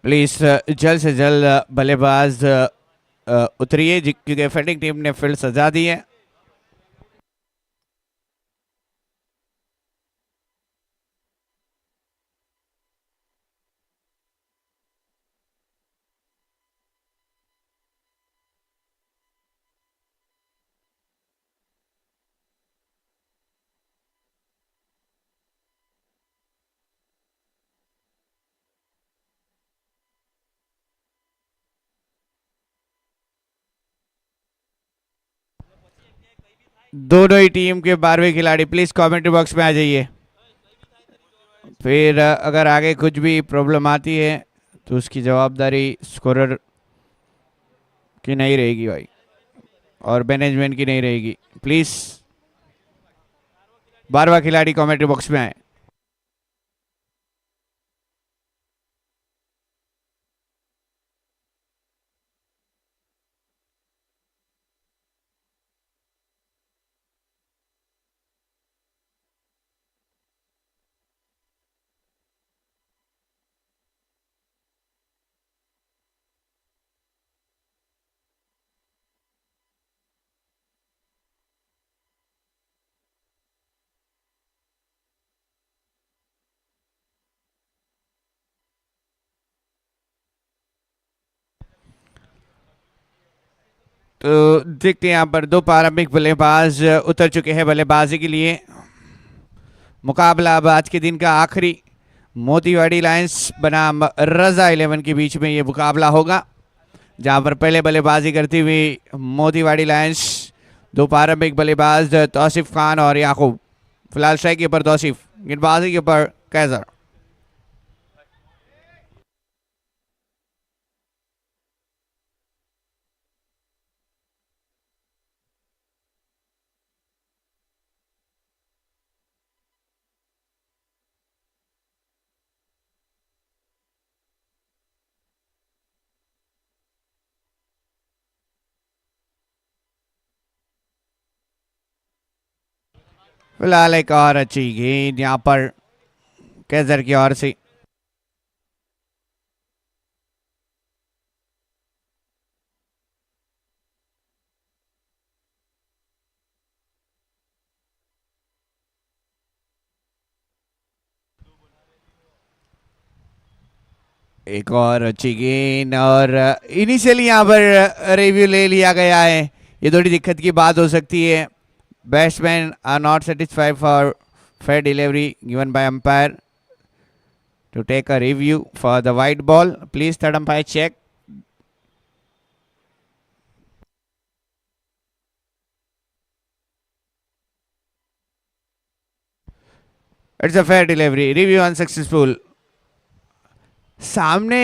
Please जल्द से जल्द बल्लेबाज उतरिए क्योंकि फील्डिंग टीम ने फील्ड सजा दी है। दोनों ही टीम के 12वें खिलाड़ी प्लीज कमेंट्री बॉक्स में आ जाइए। फिर अगर आगे कुछ भी प्रॉब्लम आती है तो उसकी जवाबदारी स्कोरर की नहीं रहेगी भाई, और मैनेजमेंट की नहीं रहेगी। प्लीज 12वां खिलाड़ी कमेंट्री बॉक्स में आए। तो देखते हैं यहाँ पर दो प्रारंभिक बल्लेबाज उतर चुके हैं बल्लेबाजी के लिए। मुकाबला अब आज के दिन का आखिरी मोतीवाड़ी लायंस बनाम रजा 11 के बीच में ये मुकाबला होगा, जहां पर पहले बल्लेबाजी करती हुई मोतीवाड़ी लायंस दो प्रारंभिक बल्लेबाज तौसीफ खान और याकूब। फिलहाल स्ट्राइक के ऊपर तौसीफ, गेंदबाजी के ऊपर कैसर। फिलहाल एक और अच्छी गेंद यहाँ पर कैसर की ओर से। एक और अच्छी गेंद, और इनिशियली यहाँ पर रिव्यू ले लिया गया है। ये थोड़ी दिक्कत की बात हो सकती है। Batsman are not satisfied for fair delivery given by umpire to take a review for the white ball. Please third umpire check. It's a fair delivery. Review unsuccessful. सामने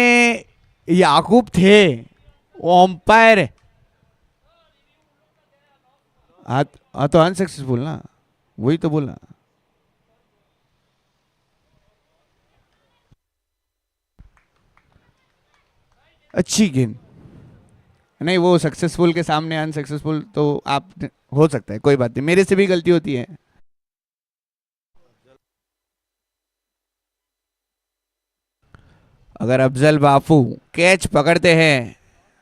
याकूब थे, वो अंपायर। हाँ तो अनसक्सेसफुल ना, वही तो बोला। अच्छी गेंद नहीं, वो सक्सेसफुल के सामने अनसक्सेसफुल तो आप हो सकता है, कोई बात नहीं, मेरे से भी गलती होती है। अगर अफजल बापू कैच पकड़ते हैं,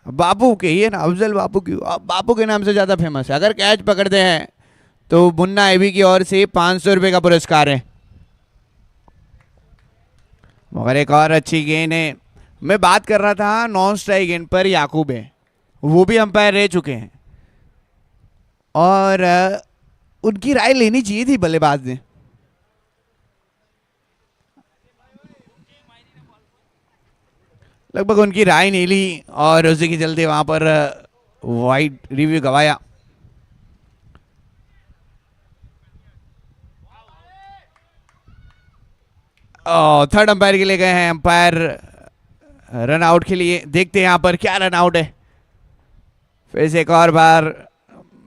बापू के ही है ना, अफजल बापू की, बापू के नाम से ज्यादा फेमस है। अगर कैच पकड़ते हैं तो मुन्ना एबी की ओर से 500 रुपए का पुरस्कार है। मगर एक और अच्छी गेंद है। मैं बात कर रहा था नॉन स्ट्राइक गेंद पर याकूब है, वो भी अंपायर रह चुके हैं, और उनकी राय लेनी चाहिए थी बल्लेबाज ने। लगभग उनकी राय नहीं ली, और उसी के चलते वहां पर वाइड रिव्यू गवाया। थर्ड अंपायर के लिए गए हैं अंपायर रन आउट के लिए। देखते हैं यहां पर क्या रन आउट है। फिर से एक और बार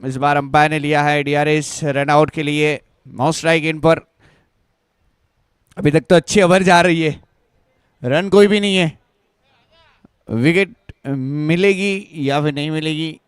इस बार अंपायर ने लिया है डीआरएस रन आउट के लिए। नॉन स्ट्राइक इन पर अभी तक तो अच्छी ओवर जा रही है, रन कोई भी नहीं है। विकेट मिलेगी या फिर नहीं मिलेगी।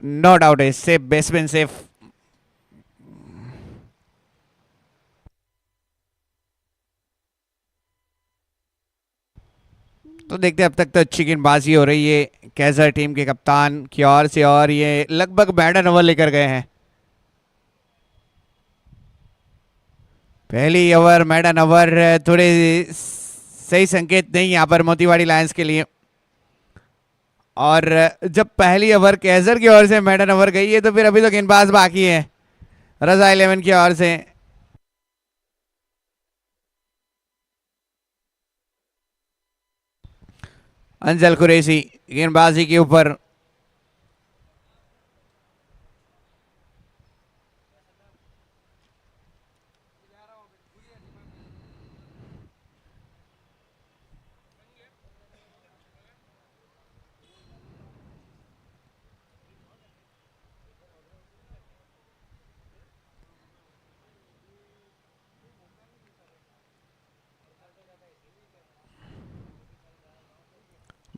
नो डाउट है, सेफ बेसमैन सेफ। तो देखते हैं, अब तक तो अच्छी गेंदबाजी हो रही है कैसर टीम के कप्तान की ओर से, और ये लगभग बैडन ओवर लेकर गए हैं। पहली ओवर मैडन ओवर थोड़े सही संकेत नहीं यहाँ पर मोतीवाड़ी लायंस के लिए। और जब पहली ओवर कैसर की ओर से मैडन ओवर गई है तो फिर अभी तो गेंदबाज बाकी है रजा 11 की ओर से। अंजल कुरैशी गेंदबाजी के ऊपर।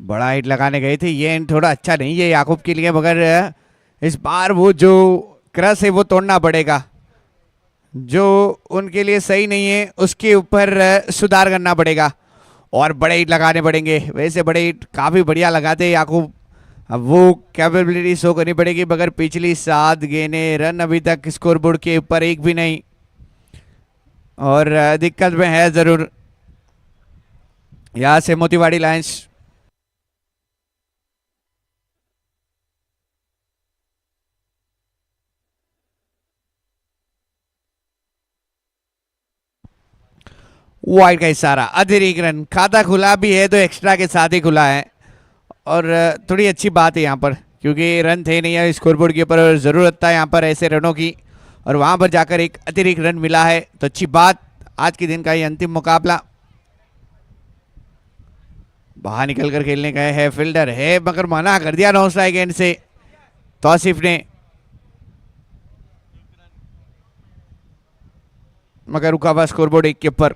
बड़ा हिट लगाने गए थे, ये थोड़ा अच्छा नहीं है याकूब के लिए, मगर इस बार वो जो क्रस है वो तोड़ना पड़ेगा, जो उनके लिए सही नहीं है उसके ऊपर सुधार करना पड़ेगा और बड़े हिट लगाने पड़ेंगे। वैसे बड़े हिट काफ़ी बढ़िया लगाते हैं याकूब, अब वो कैपेबिलिटी शो करनी पड़ेगी, मगर पिछली 7 गेंदें रन अभी तक स्कोरबोर्ड के ऊपर एक भी नहीं, और दिक्कत में है ज़रूर यहाँ से मोतीवाड़ी लायंस। वाइड का इशारा, अतिरिक्त रन, खाता खुला भी है तो एक्स्ट्रा के साथ ही खुला है, और थोड़ी अच्छी बात है यहाँ पर क्योंकि रन थे नहीं है स्कोरबोर्ड के ऊपर और ज़रूरत था यहाँ पर ऐसे रनों की, और वहाँ पर जाकर एक अतिरिक्त रन मिला है तो अच्छी बात। आज के दिन का ये अंतिम मुकाबला, बाहर निकल कर खेलने गए हैं, फील्डर है मगर मना कर दिया नो स्ट्राइक एंड से तौसीफ ने, मगर रुका हुआ स्कोरबोर्ड 1 के ऊपर।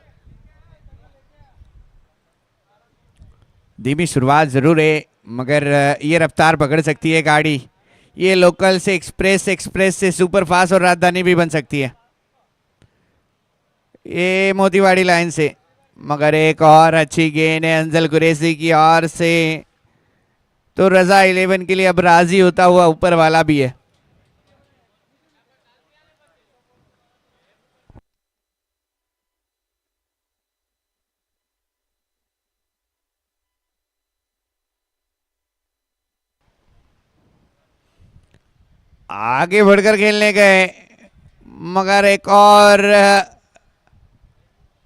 धीमी शुरुआत जरूर है मगर ये रफ्तार पकड़ सकती है गाड़ी, ये लोकल से एक्सप्रेस, एक्सप्रेस से सुपर फास्ट और राजधानी भी बन सकती है ये मोतीवाड़ी लाइन से। मगर एक और अच्छी गेंद है अंजल कुरैशी की ओर से, तो रजा 11 के लिए अब राजी होता हुआ ऊपर वाला भी है। आगे बढ़कर खेलने गए मगर एक और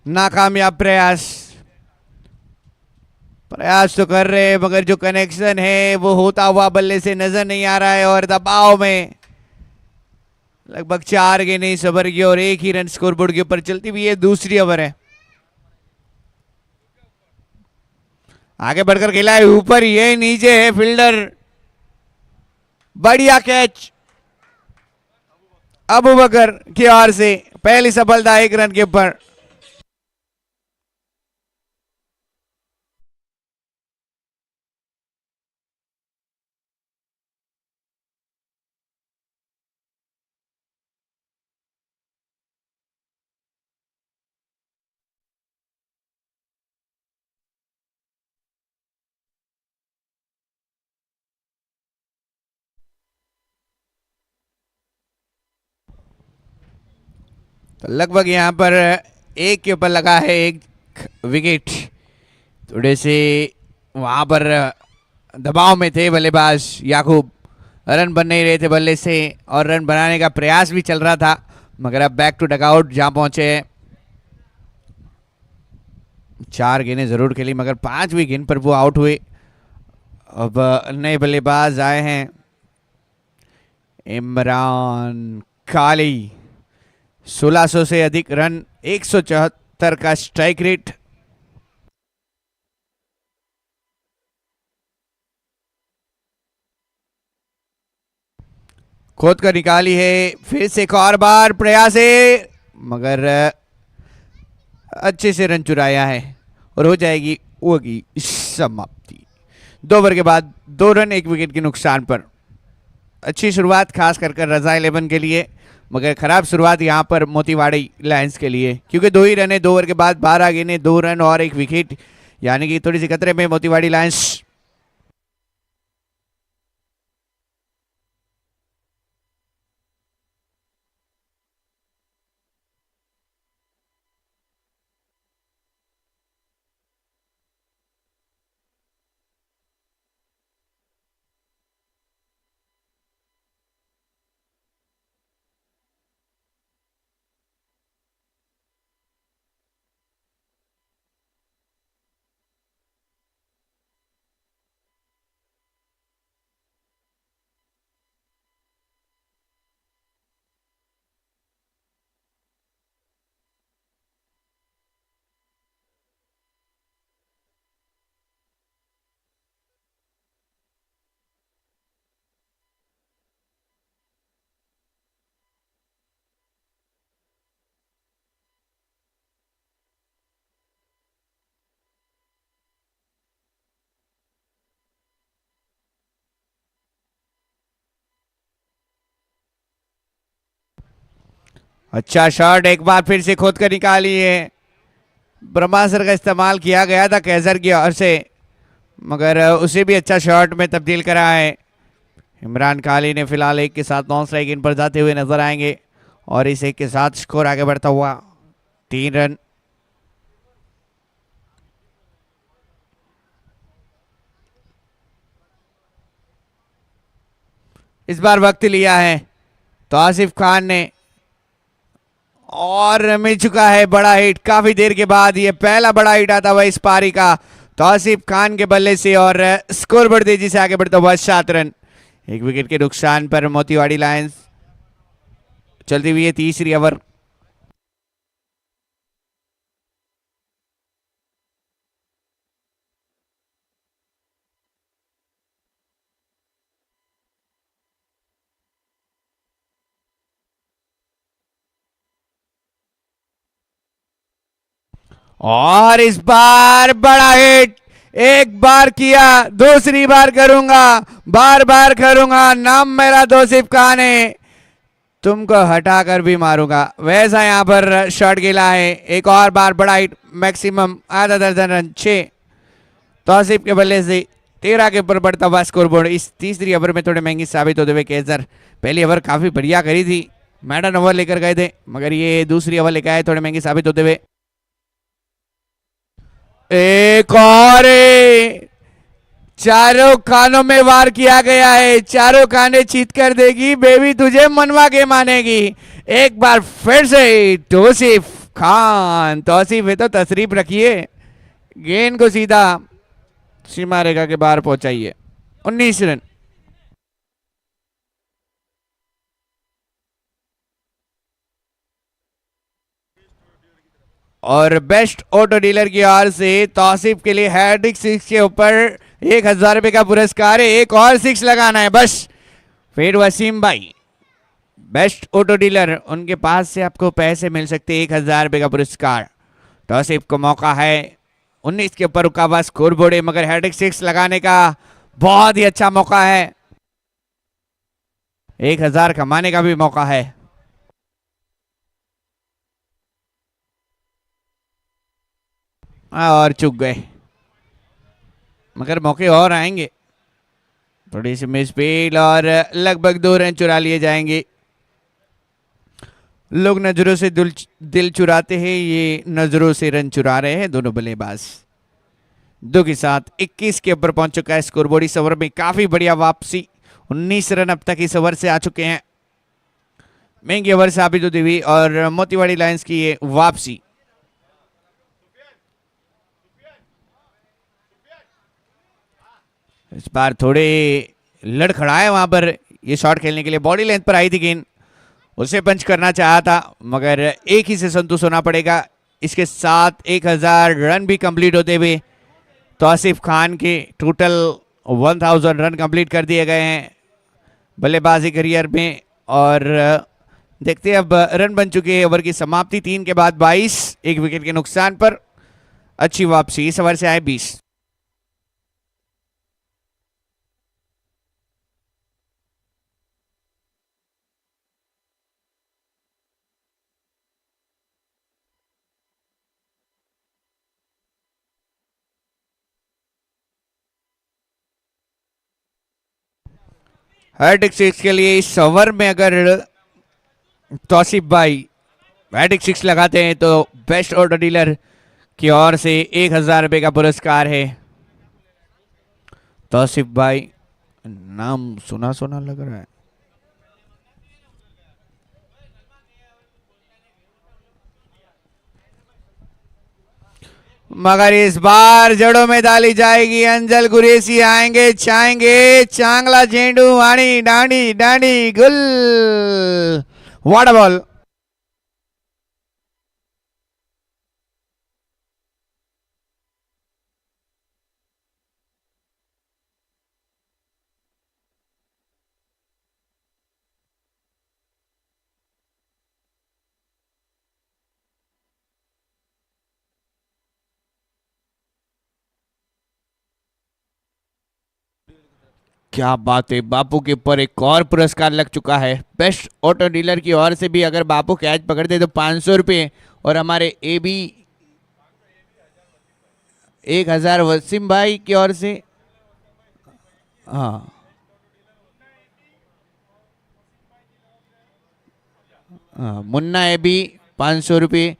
नाकामयाब प्रयास, प्रयास तो कर रहे हैं मगर जो कनेक्शन है वो होता हुआ बल्ले से नजर नहीं आ रहा है, और दबाव में लगभग 4 गेंदें इस ओवर की और 1 ही रन स्कोरबोर्ड के ऊपर चलती हुई है। दूसरी ओवर है, आगे बढ़कर खेला है, ऊपर ये नीचे है फील्डर, बढ़िया कैच अबू बकर की ओर से, पहली सफलता 1 रन के ऊपर। तो लगभग यहाँ पर 1 के ऊपर लगा है 1 विकेट, थोड़े से वहां पर दबाव में थे बल्लेबाज याकूब, रन बन नहीं रहे थे बल्ले से और रन बनाने का प्रयास भी चल रहा था, मगर अब बैक टू डगआउट जहां पहुंचे हैं। 4 गेंदें जरूर खेली मगर 5वीं गेंद पर वो आउट हुए। अब नए बल्लेबाज आए हैं, इमरान काली, 1600 से अधिक रन, 174 का स्ट्राइक रेट। खोद कर निकाली है, फिर से एक और बार प्रयास है मगर अच्छे से रन चुराया है और हो जाएगी वो की समाप्ति। 2 ओवर के बाद 2 रन 1 विकेट के नुकसान पर। अच्छी शुरुआत खास कर कर रजा 11 के लिए, मगर खराब शुरुआत यहाँ पर मोतीवाड़ी लायंस के लिए, क्योंकि 2 ही रन है 2 ओवर के बाद, 12 गेंदें 2 रन और 1 विकेट, यानी कि थोड़ी सी खतरे में मोतीवाड़ी लायंस। अच्छा शॉट एक बार फिर से खोद कर निकाली है, ब्रह्मास्त्र का इस्तेमाल किया गया था कैसर की ओर से, मगर उसे भी अच्छा शॉट में तब्दील करा है। इमरान काली ने फिलहाल 1 के साथ नॉन स्ट्राइक इन पर जाते हुए नजर आएंगे और इस 1 के साथ स्कोर आगे बढ़ता हुआ 3 रन। इस बार वक्त लिया है तो आसिफ खान ने और मिल चुका है बड़ा हिट, काफी देर के बाद ये पहला बड़ा हिट आता हुआ इस पारी का तौसीफ खान के बल्ले से, और स्कोर बढ़ तेजी से आगे बढ़ता हुआ 7 रन। 1 विकेट के नुकसान पर मोतीवाड़ी लायंस चलती हुई है तीसरी ओवर। और इस बार बड़ा हिट, एक बार किया दूसरी बार करूंगा, बार बार करूंगा, नाम मेरा तौसीफ खान है, तुमको हटाकर भी मारूंगा, वैसा यहां पर शॉट खेला है। एक और बार बड़ा हिट, मैक्सिमम आधा दर्जन रन 6 तौसीफ के बल्ले से 13 के ऊपर बढ़ता हुआ स्कोर बोर्ड। इस तीसरी ओवर में थोड़े महंगी साबित होते हुए केसर, पहली ओवर काफी बढ़िया करी थी, मैडन ओवर लेकर गए थे, मगर ये दूसरी ओवर लेकर आए थोड़े महंगी साबित होते हुए। एक और चारों कानों में वार किया गया है, चारों काने चीत कर देगी बेबी, तुझे मनवा के मानेगी। एक बार फिर से तौसीफ खान, तौसीफ है तो तशरीफ रखिए, गेंद को सीधा सीमा रेखा के बाहर पहुंचाइए। 19 रन। और बेस्ट ऑटो डीलर की ओर से तौसीफ के लिए हैट्रिक 6 के ऊपर 1000 रुपए का पुरस्कार है, एक और 6 लगाना है बस। फिर वसीम भाई बेस्ट ऑटो डीलर, उनके पास से आपको पैसे मिल सकते हैं, 1000 रुपए का पुरस्कार। तौसीफ को मौका है, 19 के ऊपर रुका हुआ स्कोर बोर्ड है, मगर हैट्रिक 6 लगाने का बहुत ही अच्छा मौका है, 1000 कमाने का भी मौका है। और चुक गए, मगर मौके और आएंगे। थोड़ी सी मिसफील्ड और लगभग 2 रन चुरा लिए जाएंगे। लोग नजरों से दिल चुराते हैं, ये नजरों से रन चुरा रहे हैं दोनों बल्लेबाज। 2 के साथ 21 के ऊपर पहुंच चुका है स्कोर बोर्ड। इस ओवर में काफी बढ़िया वापसी, 19 रन अब तक इस ओवर से आ चुके हैं, महंगी ओवर साबित होती हुई और मोतीवाड़ी लायंस की ये वापसी। इस बार थोड़े लड़खड़ाए वहां पर, ये शॉट खेलने के लिए बॉडी लेंथ पर आई थी गेंद, उसे पंच करना चाहा था, मगर एक ही से संतुष्ट होना पड़ेगा। इसके साथ 1000 रन भी कंप्लीट होते हुए तौसीफ खान के टोटल 1000 रन कंप्लीट कर दिए गए हैं बल्लेबाजी करियर में। और देखते हैं अब रन बन चुके हैं, ओवर की समाप्ति 3 के बाद 22, 1 विकेट के नुकसान पर अच्छी वापसी। इस ओवर से आए 20। हैट्रिक सिक्स के लिए इस ओवर में अगर तौसीफ भाई हैट्रिक सिक्स लगाते हैं तो बेस्ट ऑर्डर डीलर की ओर से 1,000 रुपये का पुरस्कार है। तौसीफ भाई, नाम सुना सुना लग रहा है। मगर इस बार जड़ों में डाली जाएगी। अंजल कुरैशी आएंगे, चाहेंगे चांगला चेंडू, वाणी डांडी डांडी गुल, वाटर बॉल। क्या बात है, बापू के ऊपर एक और पुरस्कार लग चुका है। बेस्ट ऑटो डीलर की ओर से भी अगर बापू कैच पकड़ते तो 500 रुपये, और हमारे ए बी 1,000 वसीम भाई की ओर से। हाँ हाँ, मुन्ना ए बी 500 रुपये,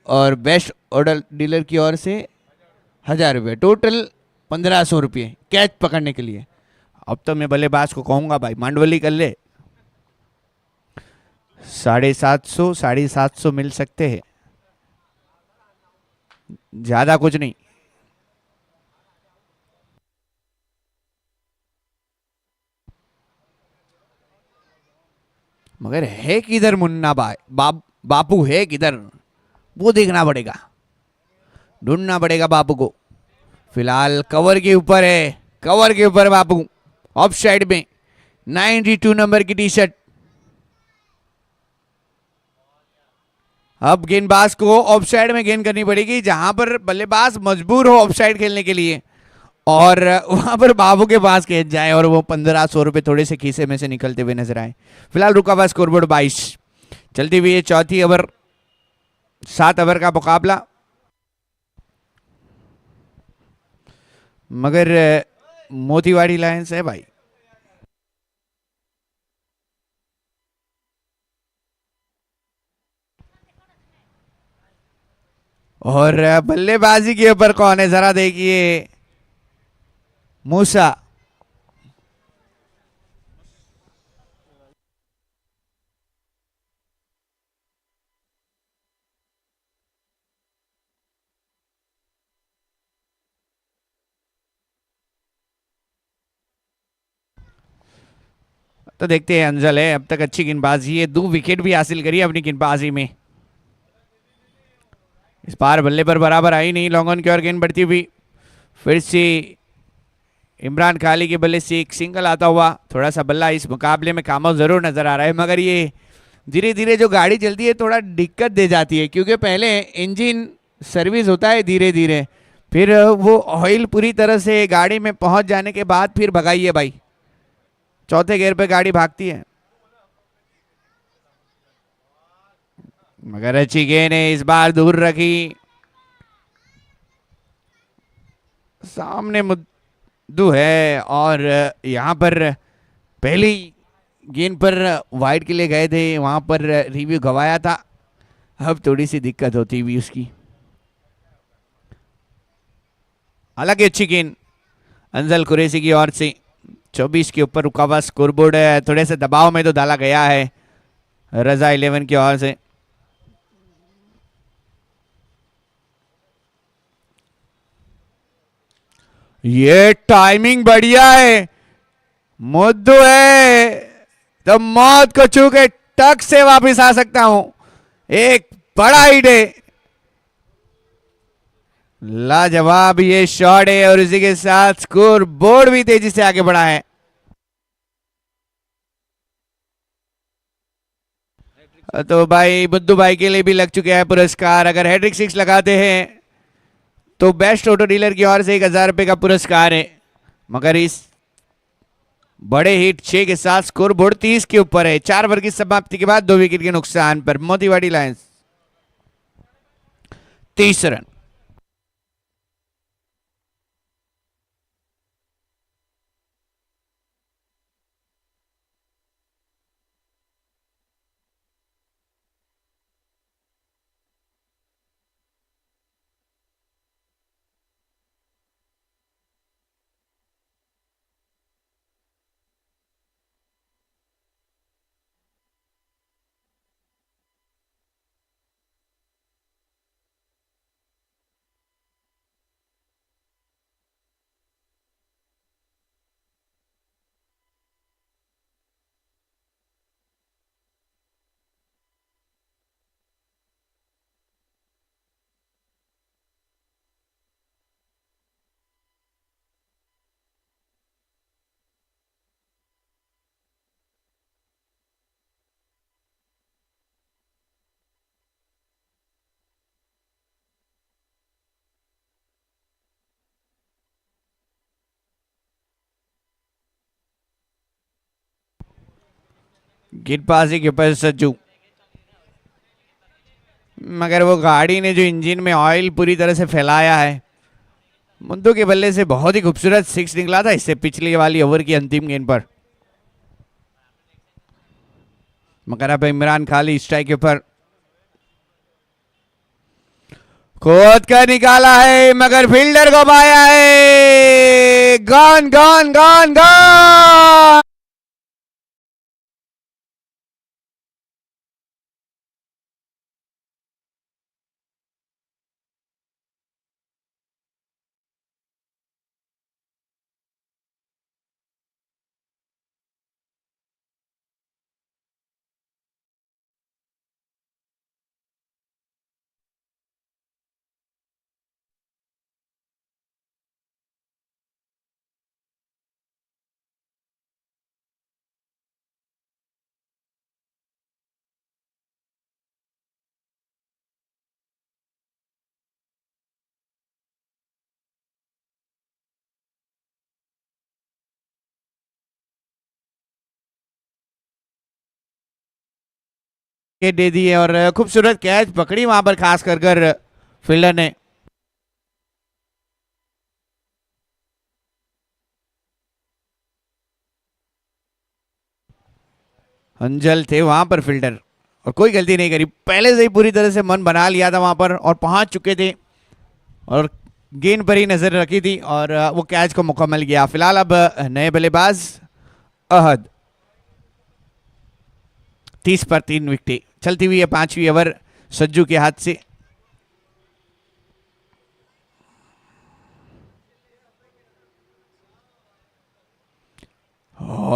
और बेस्ट ऑर्डर डीलर की ओर से 1,000 रुपये, टोटल 1,500 रुपये कैच पकड़ने के लिए। अब तो मैं बल्लेबाज को कहूंगा भाई मांडवली कर ले। 750, 750 मिल सकते हैं, ज्यादा कुछ नहीं। मगर है किधर मुन्ना भाई, बापू है किधर, वो देखना पड़ेगा, ढूंढना पड़ेगा बापू को। फिलहाल कवर के ऊपर है, कवर के ऊपर बापू, ऑफ साइड में 92 नंबर की टी शर्ट। अब गेंदबाज को ऑफ साइड में गेंद करनी पड़ेगी, जहां पर बल्लेबाज मजबूर हो ऑफ साइड खेलने के लिए, और वहां पर बाबू के पास खेच जाए और वो 1,500 रुपये थोड़े से खीसे में से निकलते हुए नजर आए। फिलहाल रुका हुआ स्कोरबोर्ड 22, चलती हुई है चौथी ओवर, 7 ओवर का मुकाबला। मगर मोतीवाड़ी लायंस है भाई, और बल्लेबाजी के ऊपर कौन है जरा देखिए, मूसा। तो देखते हैं, अंजल है अब तक अच्छी गेंदबाजी है, 2 विकेट भी हासिल करी अपनी गेंदबाजी में। इस बार बल्ले पर बराबर आई नहीं, लॉन्ग ऑन की ओर गेंद बढ़ती हुई, फिर से इमरान खाली के बल्ले से एक सिंगल आता हुआ। थोड़ा सा बल्ला इस मुकाबले में कामयाब जरूर नजर आ रहा है, मगर ये धीरे धीरे जो गाड़ी चलती है थोड़ा दिक्कत दे जाती है, क्योंकि पहले इंजन सर्विस होता है धीरे धीरे, फिर वो ऑयल पूरी तरह से गाड़ी में पहुंच जाने के बाद फिर भगाइए भाई, चौथे गियर पे गाड़ी भागती है। मगर अच्छी गेंद है, इस बार दूर रखी, सामने मुद्दू है, और यहाँ पर पहली गेंद पर वाइड के लिए गए थे, वहां पर रिव्यू गवाया था, अब थोड़ी सी दिक्कत होती हुई उसकी। हालांकि अच्छी गेंद अंजल कुरैशी की ओर से, 24 के ऊपर रुका हुआ स्कोरबोर्ड है, थोड़े से दबाव में तो डाला गया है रजा 11 की ओर से। ये टाइमिंग बढ़िया है, मुद्दू है तो मौत को छू के टक से वापस आ सकता हूं, एक बड़ा हिट है, लाजवाब ये शॉट है, और इसी के साथ स्कोर बोर्ड भी तेजी से आगे बढ़ा है। तो भाई बुद्धू भाई के लिए भी लग चुके हैं पुरस्कार, अगर हैट्रिक 6 लगाते हैं तो बेस्ट ऑटो डीलर की ओर से 1,000 रुपये का पुरस्कार है। मगर इस बड़े हिट 6 के साथ स्कोर बोर्ड 30 के ऊपर है। 4 ओवर की समाप्ति के बाद 2 विकेट के नुकसान पर मोतीवाड़ी लायंस 30 रन। गेंदबाजी के ऊपर सज्जू, मगर वो गाड़ी ने जो इंजन में ऑयल पूरी तरह से फैलाया है। मुंदू के बल्ले से बहुत ही खूबसूरत सिक्स निकला था इससे पिछली वाली ओवर की अंतिम गेंद पर। मगर अब इमरान खाली स्ट्राइक के ऊपर खोद कर निकाला है, मगर फील्डर को पाया है। Gone gone gone gone. दे दिए और खूबसूरत कैच पकड़ी वहां पर खास कर फील्डर ने। अंजल थे वहां पर फील्डर और कोई गलती नहीं करी, पहले से ही पूरी तरह से मन बना लिया था वहां पर और पहुंच चुके थे और गेंद पर ही नजर रखी थी और वो कैच को मुकम्मल किया। फिलहाल अब नए बल्लेबाज अहद, 30 पर 3 विकेट चलती हुई है 5वीं ओवर सज्जू के हाथ से।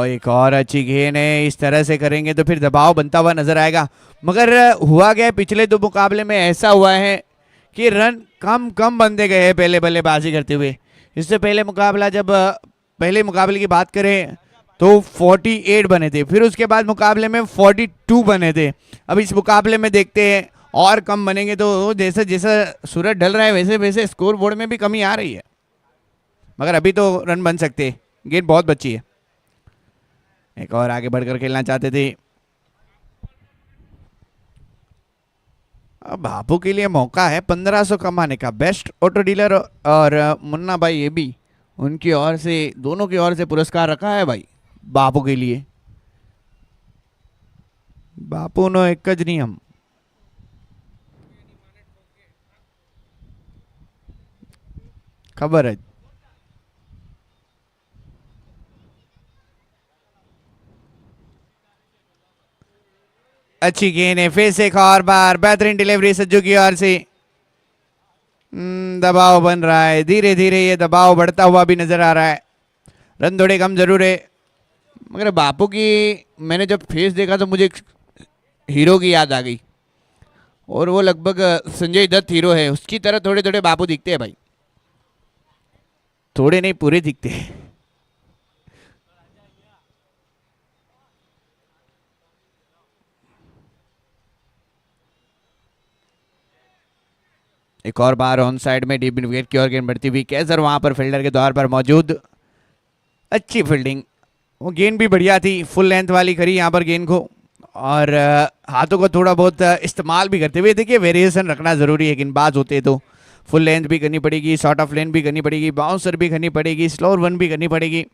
एक और अच्छी गेंद है, इस तरह से करेंगे तो फिर दबाव बनता हुआ नजर आएगा। मगर हुआ गया पिछले 2 मुकाबले में ऐसा हुआ है कि रन कम कम बनते गए हैं पहले बल्लेबाजी करते हुए। इससे पहले मुकाबला जब पहले मुकाबले की बात करें तो 48 बने थे, फिर उसके बाद मुकाबले में 42 बने थे। अब इस मुकाबले में देखते हैं और कम बनेंगे तो जैसे जैसा सूरज ढल रहा है वैसे वैसे स्कोर बोर्ड में भी कमी आ रही है, मगर अभी तो रन बन सकते हैं, गेंद बहुत बची है। एक और आगे बढ़कर खेलना चाहते थे। अब बापू के लिए मौका है 1500 कमाने का। बेस्ट ऑटो डीलर और मुन्ना भाई ये भी उनकी ओर से, दोनों की ओर से पुरस्कार रखा है भाई बापू के लिए। बापू नो एक ज नियम। खबर है। अच्छी गेंद है, फिर से एक और बार बेहतरीन डिलीवरी सज्जू की ओर से। दबाव बन रहा है, धीरे धीरे ये दबाव बढ़ता हुआ भी नजर आ रहा है। रन थोड़े कम जरूर है, मगर बापू की मैंने जब फेस देखा तो मुझे एक हीरो की याद आ गई और वो लगभग संजय दत्त हीरो है, उसकी तरह थोड़े थोड़े बापू दिखते हैं भाई, थोड़े नहीं पूरे दिखते हैं। एक और बार ऑन साइड में डीप विकेट की ओर गेंद बढ़ती हुई, कैसर वहां पर फील्डर के तौर पर मौजूद। अच्छी फील्डिंग, वो गेंद भी बढ़िया थी, फुल लेंथ वाली करी यहाँ पर गेंद को और हाथों को थोड़ा बहुत इस्तेमाल भी करते हुए। देखिए वेरिएशन रखना जरूरी है, गेंदबाज होते तो फुल लेंथ भी करनी पड़ेगी, शॉर्ट ऑफ लेंथ भी करनी पड़ेगी, बाउंसर भी करनी पड़ेगी, स्लोअर वन भी करनी पड़ेगी।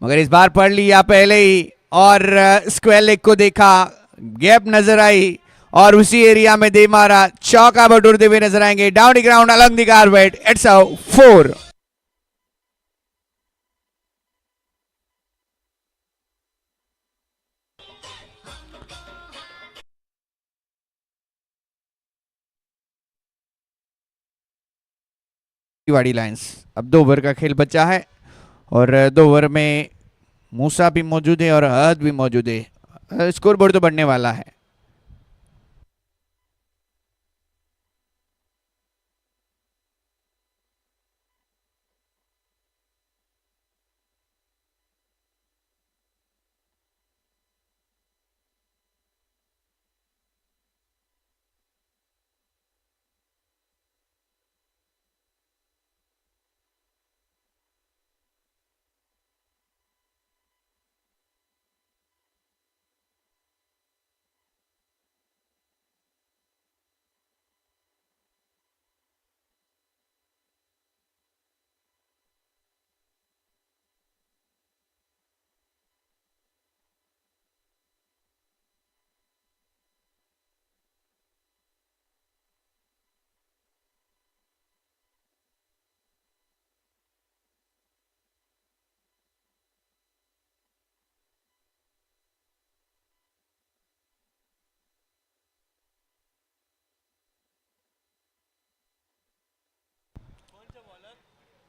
मगर इस बार पढ़ लिया पहले ही और स्क्वायर लेग को देखा, गैप नजर आई और उसी एरिया में दे मारा। चौका बटोरते हुए नजर आएंगे down the ground along the carpet. It's a 4। वाड़ी लाइंस, अब 2 ओवर का खेल बचा है और 2 ओवर में मूसा भी मौजूद है और हद भी मौजूद है। स्कोर बोर्ड तो बढ़ने वाला है।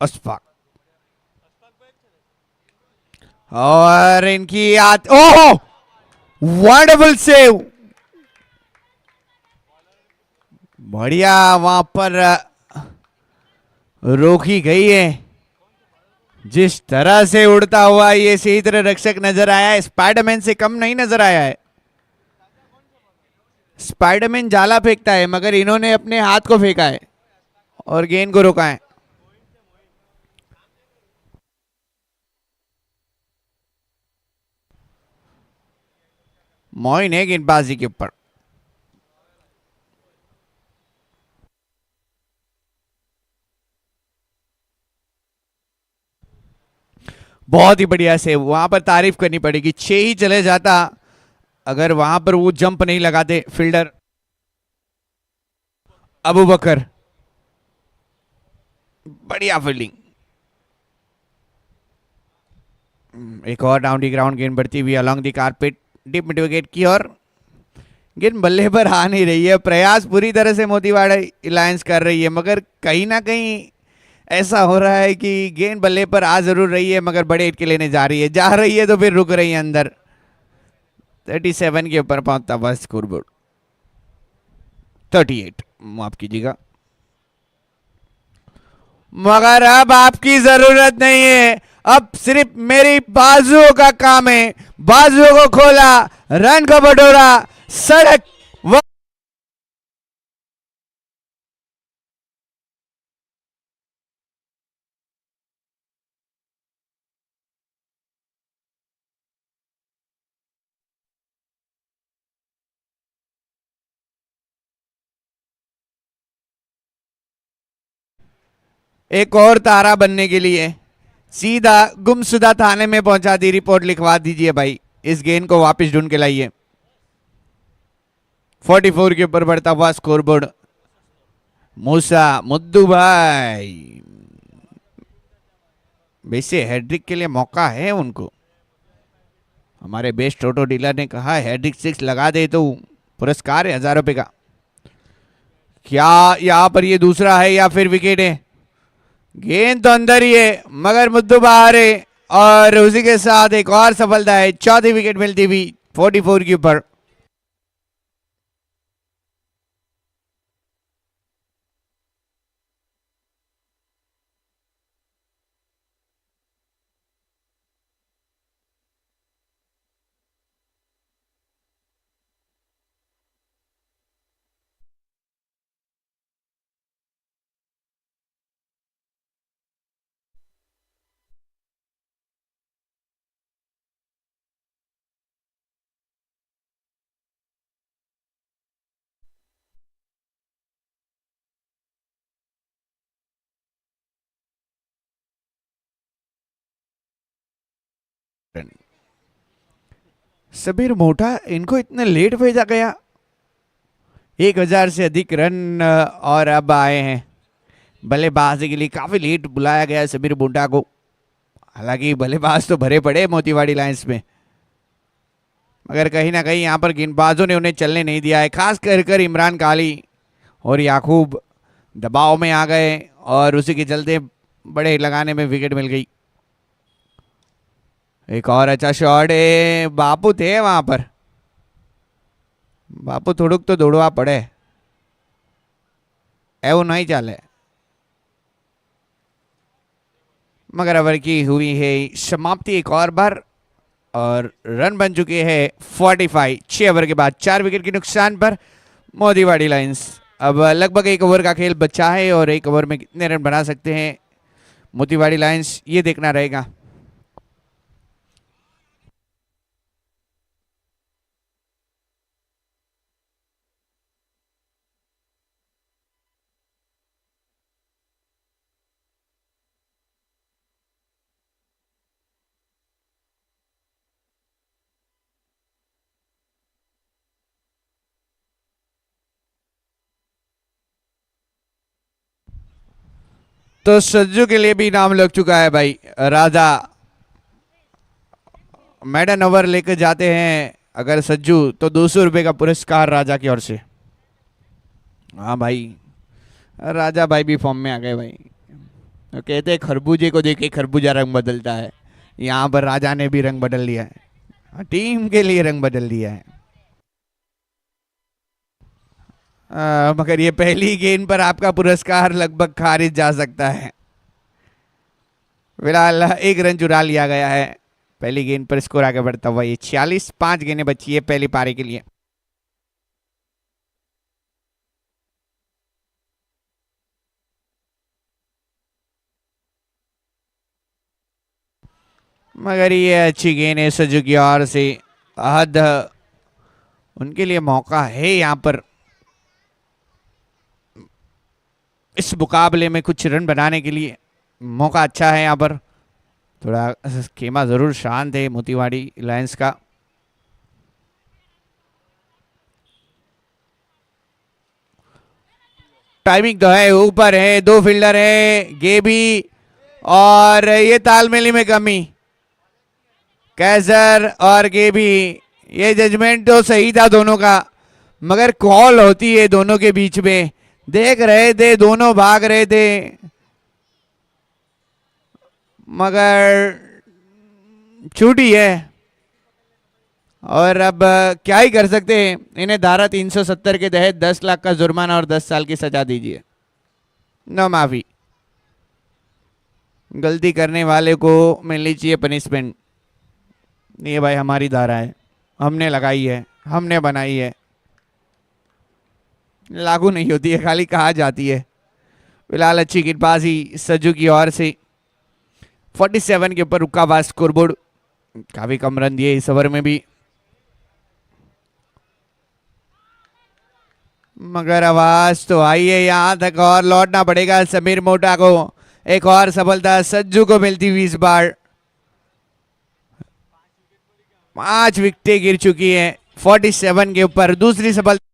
अशफाक, और इनकी ओहो, वंडरफुल सेव, बढ़िया वहां पर रोकी गई है। जिस तरह से उड़ता हुआ ये सही तरह रक्षक नजर आया है, स्पाइडरमैन से कम नहीं नजर आया है। स्पाइडरमैन जाला फेंकता है, मगर इन्होंने अपने हाथ को फेंका है और गेंद को रोका है। मोइन है गेंदबाजी के ऊपर। बहुत ही बढ़िया से वहां पर तारीफ करनी पड़ेगी, 6 ही चले जाता अगर वहां पर वो जंप नहीं लगाते फील्डर अबू बकर। बढ़िया फील्डिंग। एक और डाउन दी ग्राउंड गेंद बढ़ती हुई along the carpet deep mid wicket की ओर। गेंद बल्ले पर आ नहीं रही है। प्रयास पूरी तरह से मोतीवाड़ा इलायंस कर रही है, मगर कहीं ना कहीं ऐसा हो रहा है कि गेंद बल्ले पर आ जरूर रही है, मगर बड़े हिट के लेने जा रही है तो फिर रुक रही है अंदर। 37 के ऊपर पहुंचता हुआ स्कोरबोर्ड। 38 माफ कीजिएगा, मगर अब आपकी जरूरत नहीं है। अब सिर्फ मेरी बाजुओं का काम है। बाजुओं को खोला, रन का बटोरा, सड़क एक और तारा बनने के लिए सीधा गुमशुदा थाने में पहुंचा दी। रिपोर्ट लिखवा दीजिए भाई, इस गेंद को वापस ढूंढ के लाइए। 44 के ऊपर बढ़ता हुआ स्कोरबोर्ड। मूसा मुद्दू भाई, वैसे हैड्रिक के लिए मौका है उनको। हमारे बेस्ट टोटो डीलर ने कहा हैड्रिक 6 लगा दे तो पुरस्कार है 1000 रुपए का। क्या यहां पर ये दूसरा है या फिर विकेट है? गेंद तो अंदर ही है, मगर मुद्दू बाहर है, और उसी के साथ एक और सफलता है। चौथी विकेट मिलती हुई 44 के ऊपर। सबीर मोटा, इनको इतने लेट भेजा गया। 1000 से अधिक रन और अब आए हैं। बल्लेबाजी के लिए काफी लेट बुलाया गया सबीर मोटा को। हालांकि बल्लेबाज तो भरे पड़े मोतीवाड़ी लाइंस में, मगर कहीं ना कहीं यहां पर गेंदबाजों ने उन्हें चलने नहीं दिया है। खास कर इमरान काली और याकूब दबाव में आ गए, और उसी के चलते बड़े लगाने में विकेट मिल गई। एक और अच्छा शॉट है। बापू थे वहां पर, बापू थोड़ुक तो दौड़वा पड़े, એવું नहीं चाले। मगर ओवर की हुई है समाप्ति एक और बार, और रन बन चुके हैं 45। 6 ओवर के बाद 4 विकेट के नुकसान पर मोतीवाड़ी लाइंस। अब लगभग 1 ओवर का खेल बचा है, और 1 ओवर में कितने रन बना सकते हैं मोतीवाड़ी लाइंस, ये देखना रहेगा। तो सज्जू के लिए भी नाम लग चुका है भाई। राजा मैडन ओवर लेकर जाते हैं अगर सज्जू, तो 200 रुपए का पुरस्कार राजा की ओर से। हाँ भाई, राजा भाई भी फॉर्म में आ गए भाई। तो कहते हैं खरबूजे को देख के खरबूजा रंग बदलता है, यहाँ पर राजा ने भी रंग बदल लिया है, टीम के लिए रंग बदल दिया है। मगर ये पहली गेंद पर आपका पुरस्कार लगभग खारिज जा सकता है। फिलहाल एक रन चुरा लिया गया है, पहली गेंद पर स्कोर आगे बढ़ता हुआ ये 46, 5 गेंदें बची है पहली पारी के लिए। मगर ये अच्छी गेंद है सजू की ओर से, हद उनके लिए मौका है यहाँ पर इस मुकाबले में कुछ रन बनाने के लिए, मौका अच्छा है यहाँ पर। थोड़ा खेमा जरूर शांत है मोतीवाड़ी लायंस का। टाइमिंग तो है, ऊपर है, दो फील्डर है, गेबी और ये तालमेली में कमी, कैसर और गेबी। ये जजमेंट तो सही था दोनों का, मगर कॉल होती है दोनों के बीच में, देख रहे थे दोनों भाग रहे थे, मगर छूटी है। और अब क्या ही कर सकते हैं, इन्हें धारा 370 के तहत 10 लाख का जुर्माना और 10 साल की सजा दीजिए। न माफी, गलती करने वाले को मिलनी चाहिए पनिशमेंट। ये भाई हमारी धारा है, हमने लगाई है, हमने बनाई है, लागू नहीं होती है, खाली कहा जाती है। फिलहाल अच्छी गेंदबाजी सज्जू की ओर से, 47 के ऊपर रुका हुआ स्कोरबोर्ड, काफी कम रन दिए इस ओवर में भी, मगर आवाज तो आई है यहां तक और लौटना पड़ेगा समीर मोटा को। एक और सफलता सज्जू को मिलती हुई इस बार, 5 विकेटें गिर चुकी हैं 47 के ऊपर, दूसरी सफलता।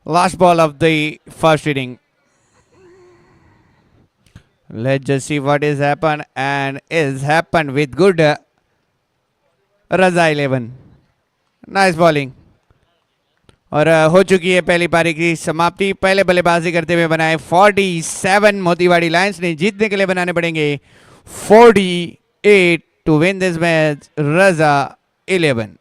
Last ball of the first inning. Let's just see what is happened, and is happened with good Raza 11. Nice bowling. और हो चुकी है पहली पारी की समाप्ति। पहले बल्लेबाजी करते हुए बनाए 47 मोतीवाड़ी लायंस ने, जीतने के लिए बनाने पड़ेंगे 48 टू विन दिस मैच रजा 11।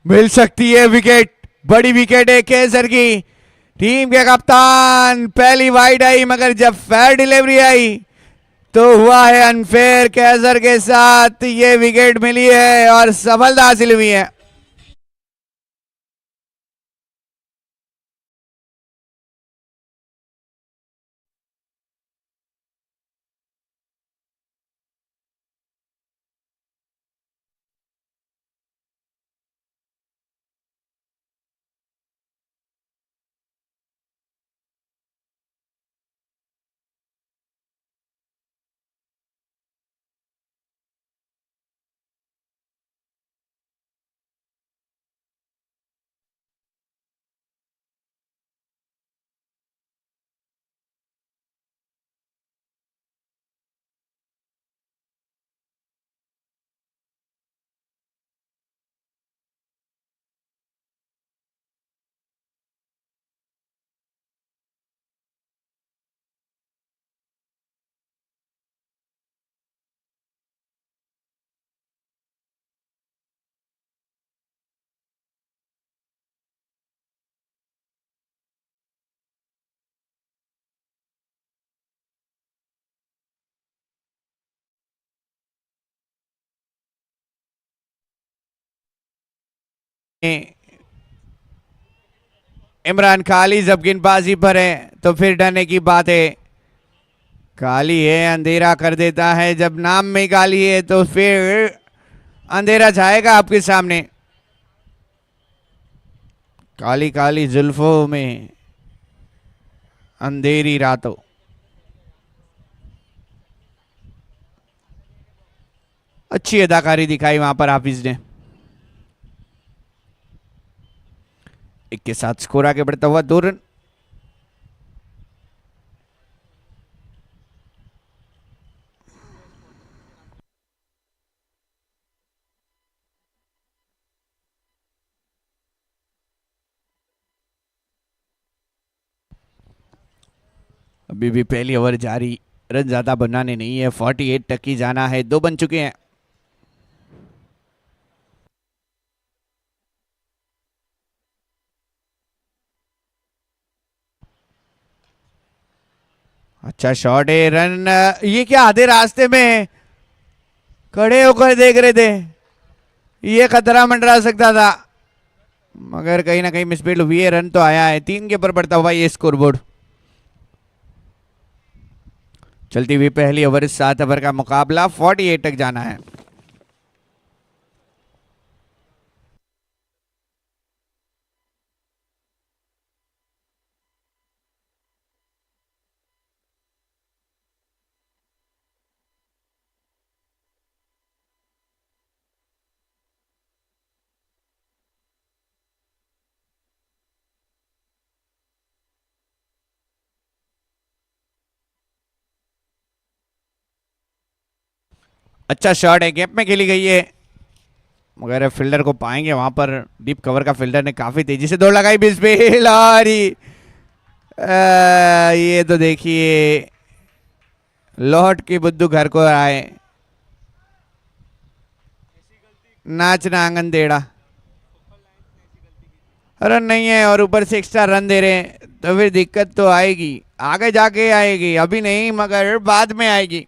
मिल सकती है विकेट, बड़ी विकेट है केसर की। टीम के कप्तान, पहली वाइड आई मगर जब फेयर डिलीवरी आई तो हुआ है अनफेयर। केसर के साथ ये विकेट मिली है और सफलता हासिल हुई है। इमरान खाली जब गेंदबाजी पर है तो फिर डरने की बात है। काली है, अंधेरा कर देता है। जब नाम में काली है तो फिर अंधेरा छाएगा आपके सामने। काली काली जुल्फों में अंधेरी रातों। अच्छी अदाकारी दिखाई वहां पर हाफिज ने। एक के साथ स्कोर आगे बढ़ता हुआ 2 रन। अभी भी पहली ओवर जारी, रन ज्यादा बनाने नहीं है। 48 तक ही जाना है, 2 बन चुके हैं। अच्छा शॉट है, रन। ये क्या आधे रास्ते में खड़े होकर देख रहे थे, ये खतरा मंडरा सकता था मगर कहीं ना कहीं मिसफील्ड हुई है। रन तो आया है, 3 के ऊपर बढ़ता हुआ ये स्कोरबोर्ड। चलती हुई पहली ओवर, 7 ओवर का मुकाबला, 48 तक जाना है। अच्छा शॉट है, गैप में खेली गई है मगर फील्डर को पाएंगे वहां पर। डीप कवर का फील्डर ने काफी तेजी से दौड़ लगाई बिस्मिल, और ये तो देखिए लौट के बुद्धू घर को आए, नाचना आंगन टेढ़ा। रन नहीं है और ऊपर से एक्स्ट्रा रन दे रहे हैं तो फिर दिक्कत तो आएगी, आगे जाके आएगी, अभी नहीं मगर बाद में आएगी।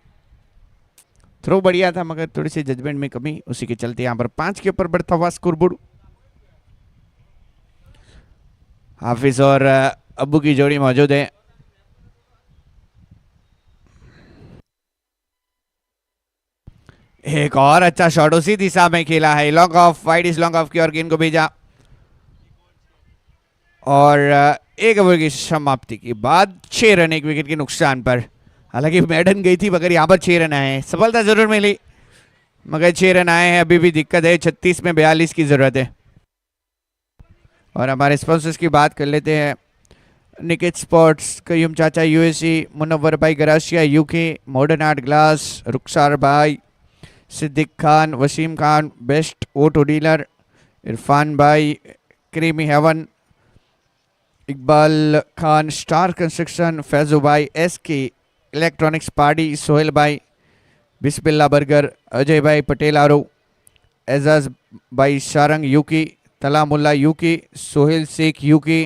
थ्रो बढ़िया था मगर थोड़ी सी जजमेंट में कमी, उसी के चलते यहां पर 5 के ऊपर बढ़ता हुआ स्कोरबोर्ड। हाफिज और अब्बू की जोड़ी मौजूद है। एक और अच्छा शॉट उसी दिशा में खेला है, long off, wide is long off की और गेंद को भेजा। और एक ओवर की समाप्ति के बाद 6 रन 1 विकेट के नुकसान पर। हालांकि मैडन गई थी मगर यहाँ पर 6 रन आए हैं, सफलता जरूर मिली मगर 6 रन आए हैं। अभी भी दिक्कत है, 36 में 42 की जरूरत है। और हमारे स्पॉन्सर्स की बात कर लेते हैं। निकेत स्पोर्ट्स, कयूम चाचा यूएसए, मुनव्वर भाई Garasia UK, modern art glass, Rukhsar भाई, Siddiq Khan, Waseem Khan, best auto dealer, Irfan भाई, creamy haven, Iqbal Khan, star construction, Faiju भाई, SK इलेक्ट्रॉनिक्स पार्टी, सोहेल भाई, बिस्मिल्ला बर्गर, अजय भाई पटेल आरो, एजाज भाई शारंग यूकी, तला मुल्ला यूकी, सोहेल शेख यूकी,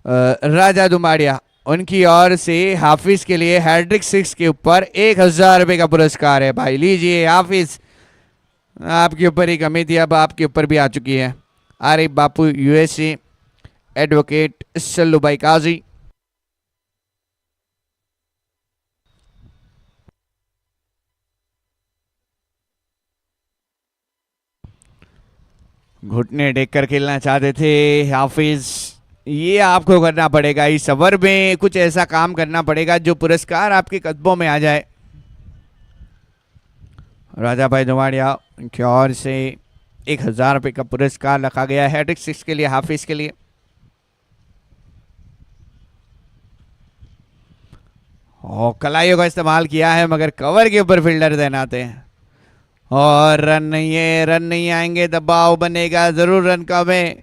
राजा दुमाड़िया, उनकी ओर से हाफिज के लिए हैट्रिक 6 के ऊपर 1000 रुपए का पुरस्कार है। भाई लीजिए हाफिज, आपके ऊपर ही कमी थी, अब आपके ऊपर भी आ चुकी है। आरिफ बापू यूएसए, एडवोकेट सल्लू भाई काजी, घुटने टेक कर खेलना चाहते थे हाफिज। ये आपको करना पड़ेगा, इस ओवर में कुछ ऐसा काम करना पड़ेगा जो पुरस्कार आपके कदमों में आ जाए। राजा भाई दुमाड़िया की ओर से 1000 रुपए का पुरस्कार रखा गया है हैट्रिक 6 के लिए हाफिज के लिए। और कलाइयों का इस्तेमाल किया है मगर कवर के ऊपर फील्डर तैनात है और रन नहीं है, रन नहीं आएंगे, दबाव बनेगा, जरूर रन कम है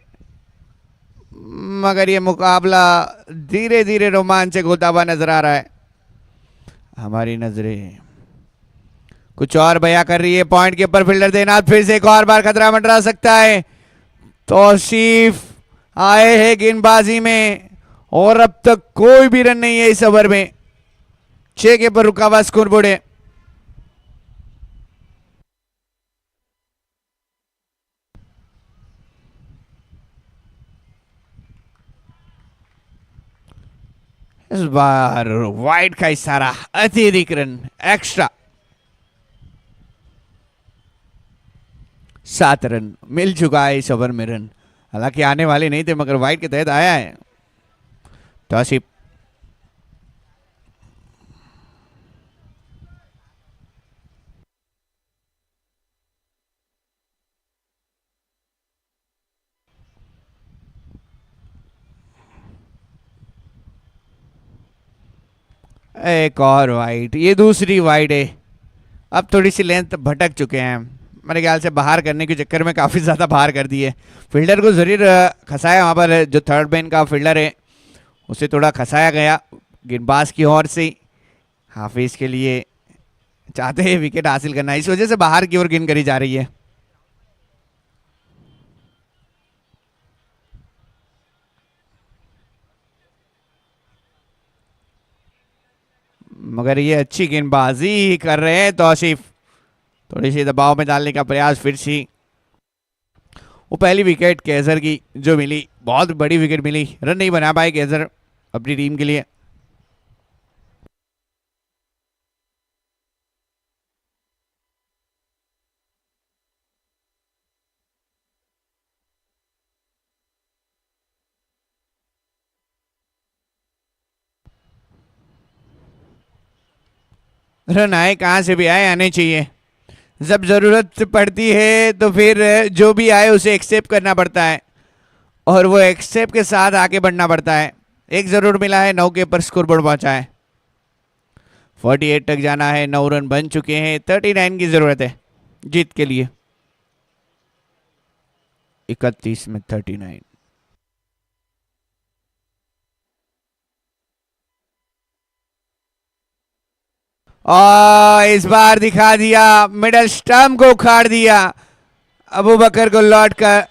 मगर ये मुकाबला धीरे धीरे रोमांचक होता हुआ नजर आ रहा है। हमारी नजरें कुछ और बयां कर रही है। पॉइंट के ऊपर फील्डर तैनात, फिर से एक और बार खतरा मंडरा सकता है। तौसीफ आए हैं गेंदबाजी में और अब तक कोई भी रन नहीं है इस ओवर में। 6 के ऊपर रुका हुआ स्कोरबोर्ड है। इस बार वाइड का इशारा, अतिरिक्त रन, एक्स्ट्रा 7 रन मिल चुका है इस ओवर में। रन हालांकि आने वाले नहीं थे मगर वाइड के तहत आया है। तौसीफ एक और वाइड, ये दूसरी वाइड है। अब थोड़ी सी लेंथ भटक चुके हैं, मेरे ख्याल से बाहर करने के चक्कर में काफ़ी ज़्यादा बाहर कर दिए। फील्डर को जरूर खसाया वहाँ पर, जो थर्ड मैन का फील्डर है उसे थोड़ा खसाया गया गेंदबाज की ओर से। हाफिज के लिए चाहते हैं विकेट हासिल करना, इस वजह से बाहर की ओर गेंद करी जा रही है। मगर ये अच्छी गेंदबाजी कर रहे हैं तौसीफ, थोड़ी सी दबाव में डालने का प्रयास फिर से। वो पहली विकेट केजर की जो मिली, बहुत बड़ी विकेट मिली, रन नहीं बना पाए केजर अपनी टीम के लिए। रन आए कहाँ से भी आए, आने चाहिए। जब जरूरत पड़ती है तो फिर जो भी आए उसे एक्सेप्ट करना पड़ता है और वो एक्सेप्ट के साथ आगे बढ़ना पड़ता है। एक जरूर मिला है, 9 के ऊपर स्कोरबोर्ड पहुंचा है। 48 तक जाना है, 9 रन बन चुके हैं, 39 की जरूरत है जीत के लिए। 31 में 39। और इस बार दिखा दिया, मिडल स्टंप को उखाड़ दिया, अबू बकर को लौट कर।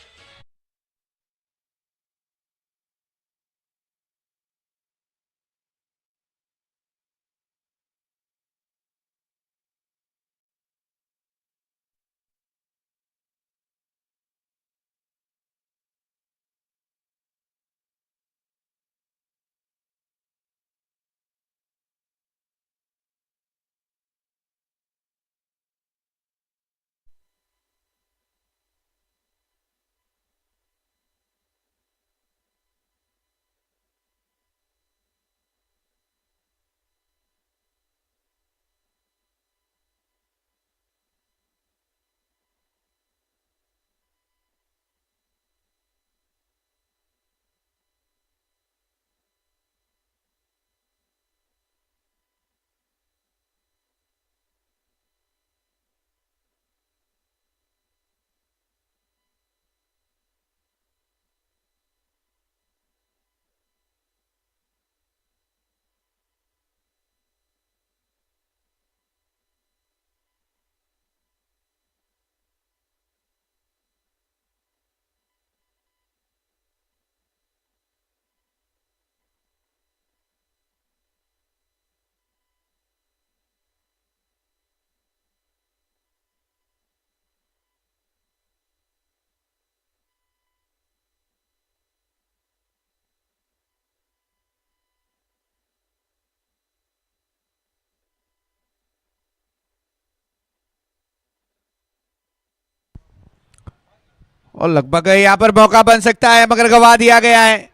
और लगभग यहां पर मौका बन सकता है मगर गवा दिया गया है।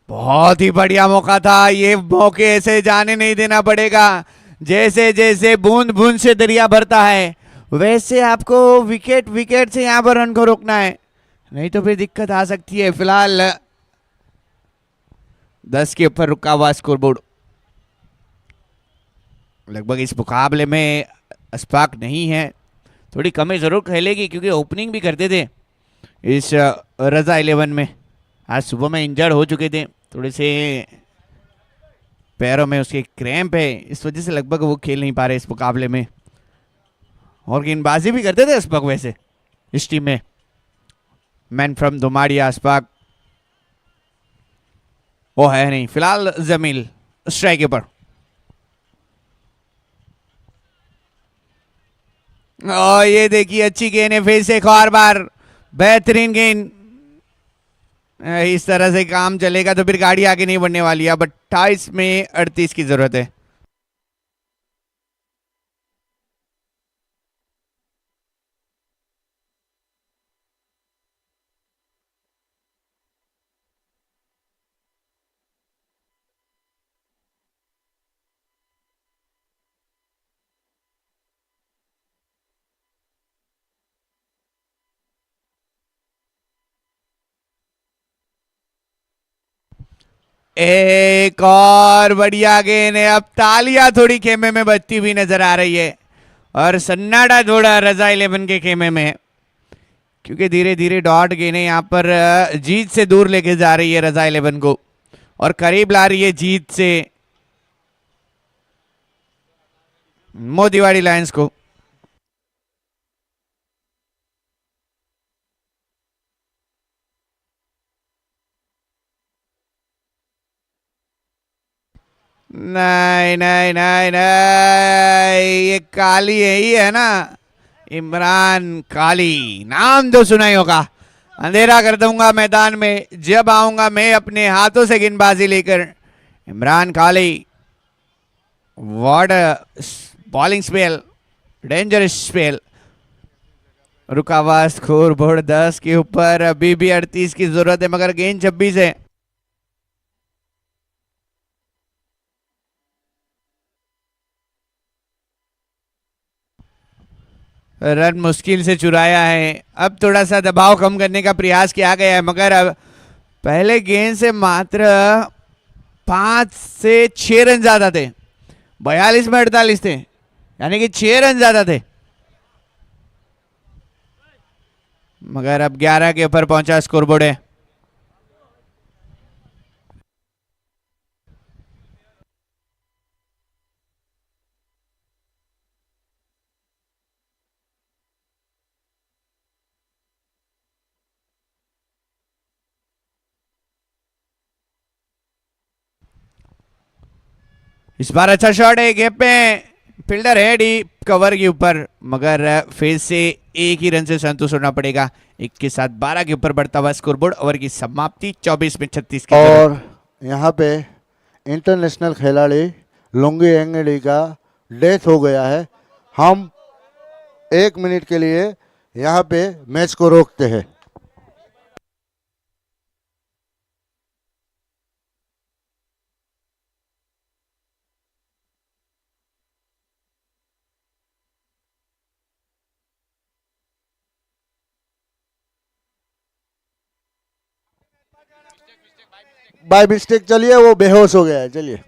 बहुत ही बढ़िया मौका था, ये मौके ऐसे जाने नहीं देना पड़ेगा। जैसे जैसे बूंद बूंद से दरिया भरता है वैसे आपको विकेट विकेट से यहां पर रन को रोकना है, नहीं तो फिर दिक्कत आ सकती है। फिलहाल 10 के ऊपर रुका हुआ स्कोरबोर्ड। लगभग इस मुकाबले में अस्पाक नहीं है, थोड़ी कमी जरूर खेलेगी क्योंकि ओपनिंग भी करते थे इस रजा 11 में। आज सुबह में इंजर्ड हो चुके थे, थोड़े से पैरों में उसके क्रैम्प है, इस वजह से लगभग वो खेल नहीं पा रहे इस मुकाबले में। और गेंदबाजी भी करते थे अस्पाक वैसे इस टीम में। मैन फ्रॉम दुमाड़िया अस्पाक वो है नहीं। फिलहाल जमील स्ट्राइक पर। और ये देखिए अच्छी गेंद है, फिर से एक और बार बेहतरीन गेंद। इस तरह से काम चलेगा तो फिर गाड़ी आगे नहीं बढ़ने वाली है। अब 28 में 38 की जरूरत है। एक और बढ़िया गेंद है, अब तालियां थोड़ी खेमे में बजती हुई नजर आ रही है और सन्नाटा थोड़ा रजा 11 के खेमे में है क्योंकि धीरे धीरे डॉट गेंदें यहां पर जीत से दूर लेके जा रही है रजा 11 को और करीब ला रही है जीत से मोतीवाड़ी लायंस को। नहीं नहीं नहीं नहीं, ये काली है ही है ना, इमरान काली नाम तो सुना ही होगा। अंधेरा कर दूंगा मैदान में जब आऊंगा मैं अपने हाथों से गेंदबाजी लेकर। Imran Khali, what bowling spell, dangerous spell. रुका हुआ स्कोर बोर्ड 10 के ऊपर, अभी भी 38 की जरूरत है मगर गेंद 26 है। रन मुश्किल से चुराया है, अब थोड़ा सा दबाव कम करने का प्रयास किया गया है मगर अब पहले गेंद से मात्र 5 से 6 रन ज्यादा थे। 42 में 48 थे, यानी कि 6 रन ज्यादा थे मगर अब 11 के ऊपर पहुंचा स्कोरबोर्ड है। इस बार अच्छा शॉट है, गैप में फील्डर है डीप कवर के ऊपर मगर फिर से एक ही रन से संतुष्ट होना पड़ेगा। 1 के साथ 12 के ऊपर बढ़ता हुआ स्कोरबोर्ड। ओवर की समाप्ति 24 में 36 की। और यहाँ पे इंटरनेशनल खिलाड़ी लुंगी एंगड़ी का डेथ हो गया है। हम 1 मिनट के लिए यहाँ पे मैच को रोकते हैं। बाय मिस्टेक चलिए, वो बेहोश हो गया है। चलिए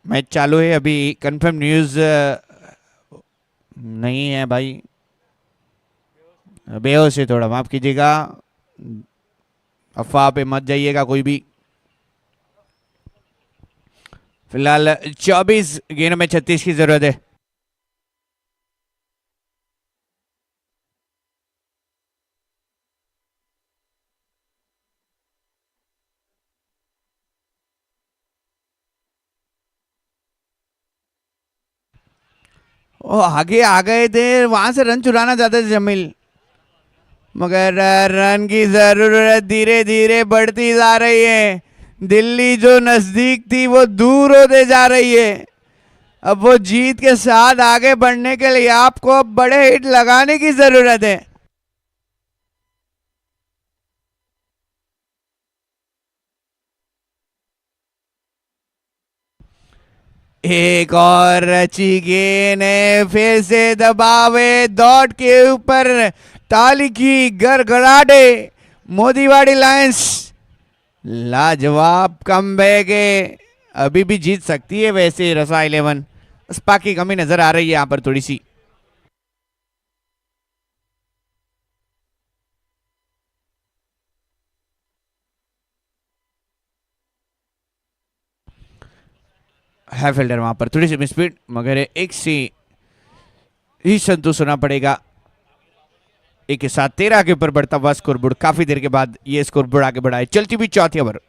मैच चालू है, अभी कंफर्म न्यूज नहीं है भाई। बेहोश है, थोड़ा माफ कीजिएगा, अफवाह पे मत जाइएगा कोई भी। फिलहाल 24 गेंद में 36 की जरूरत है। ओ आगे आ गए थे, वहां से रन चुराना चाहते थे जमील, मगर रन की जरूरत धीरे धीरे बढ़ती जा रही है। दिल्ली जो नजदीक थी वो दूर होते जा रही है। अब वो जीत के साथ आगे बढ़ने के लिए आपको बड़े हिट लगाने की जरूरत है। एक और रची गेंद है, फिर से दबावे दौड़ के ऊपर ताली की गड़गड़ाहटे। मोदीवाड़ी लायंस लाजवाब कमबैक है, अभी भी जीत सकती है वैसे रसा 11। स्पा की कमी नजर आ रही है यहां पर थोड़ी सी। है फील्डर वहां पर थोड़ी सी मिसपीड, मगर एक से ही संतोष होना पड़ेगा। एक के साथ 13 के ऊपर बढ़ता हुआ स्कोरबोर्ड, काफी देर के बाद ये स्कोरबोर्ड आगे बढ़ा है। चलती हुई चौथी ओवर।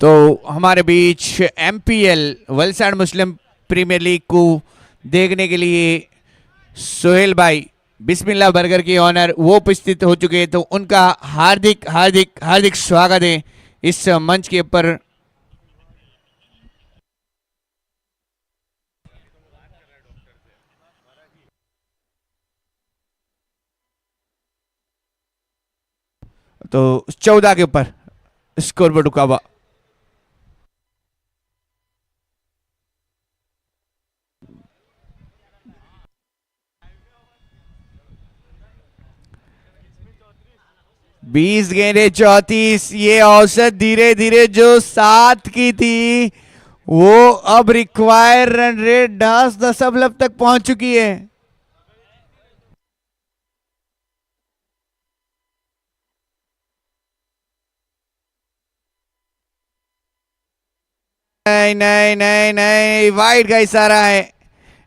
तो हमारे बीच एमपीएल वलसाड मुस्लिम प्रीमियर लीग को देखने के लिए सोहेल भाई बिस्मिल्लाह बर्गर की ऑनर वो उपस्थित हो चुके हैं, तो उनका हार्दिक हार्दिक हार्दिक स्वागत है इस मंच के ऊपर। तो 14 के ऊपर स्कोरबोर्ड रुका हुआ। बीस गेंदे 34, ये औसत धीरे धीरे जो 7 की थी वो अब रिक्वायर रन रेट 10 दशमलव तक पहुंच चुकी है। नहीं नहीं नहीं नहीं, वाइड का इशारा है,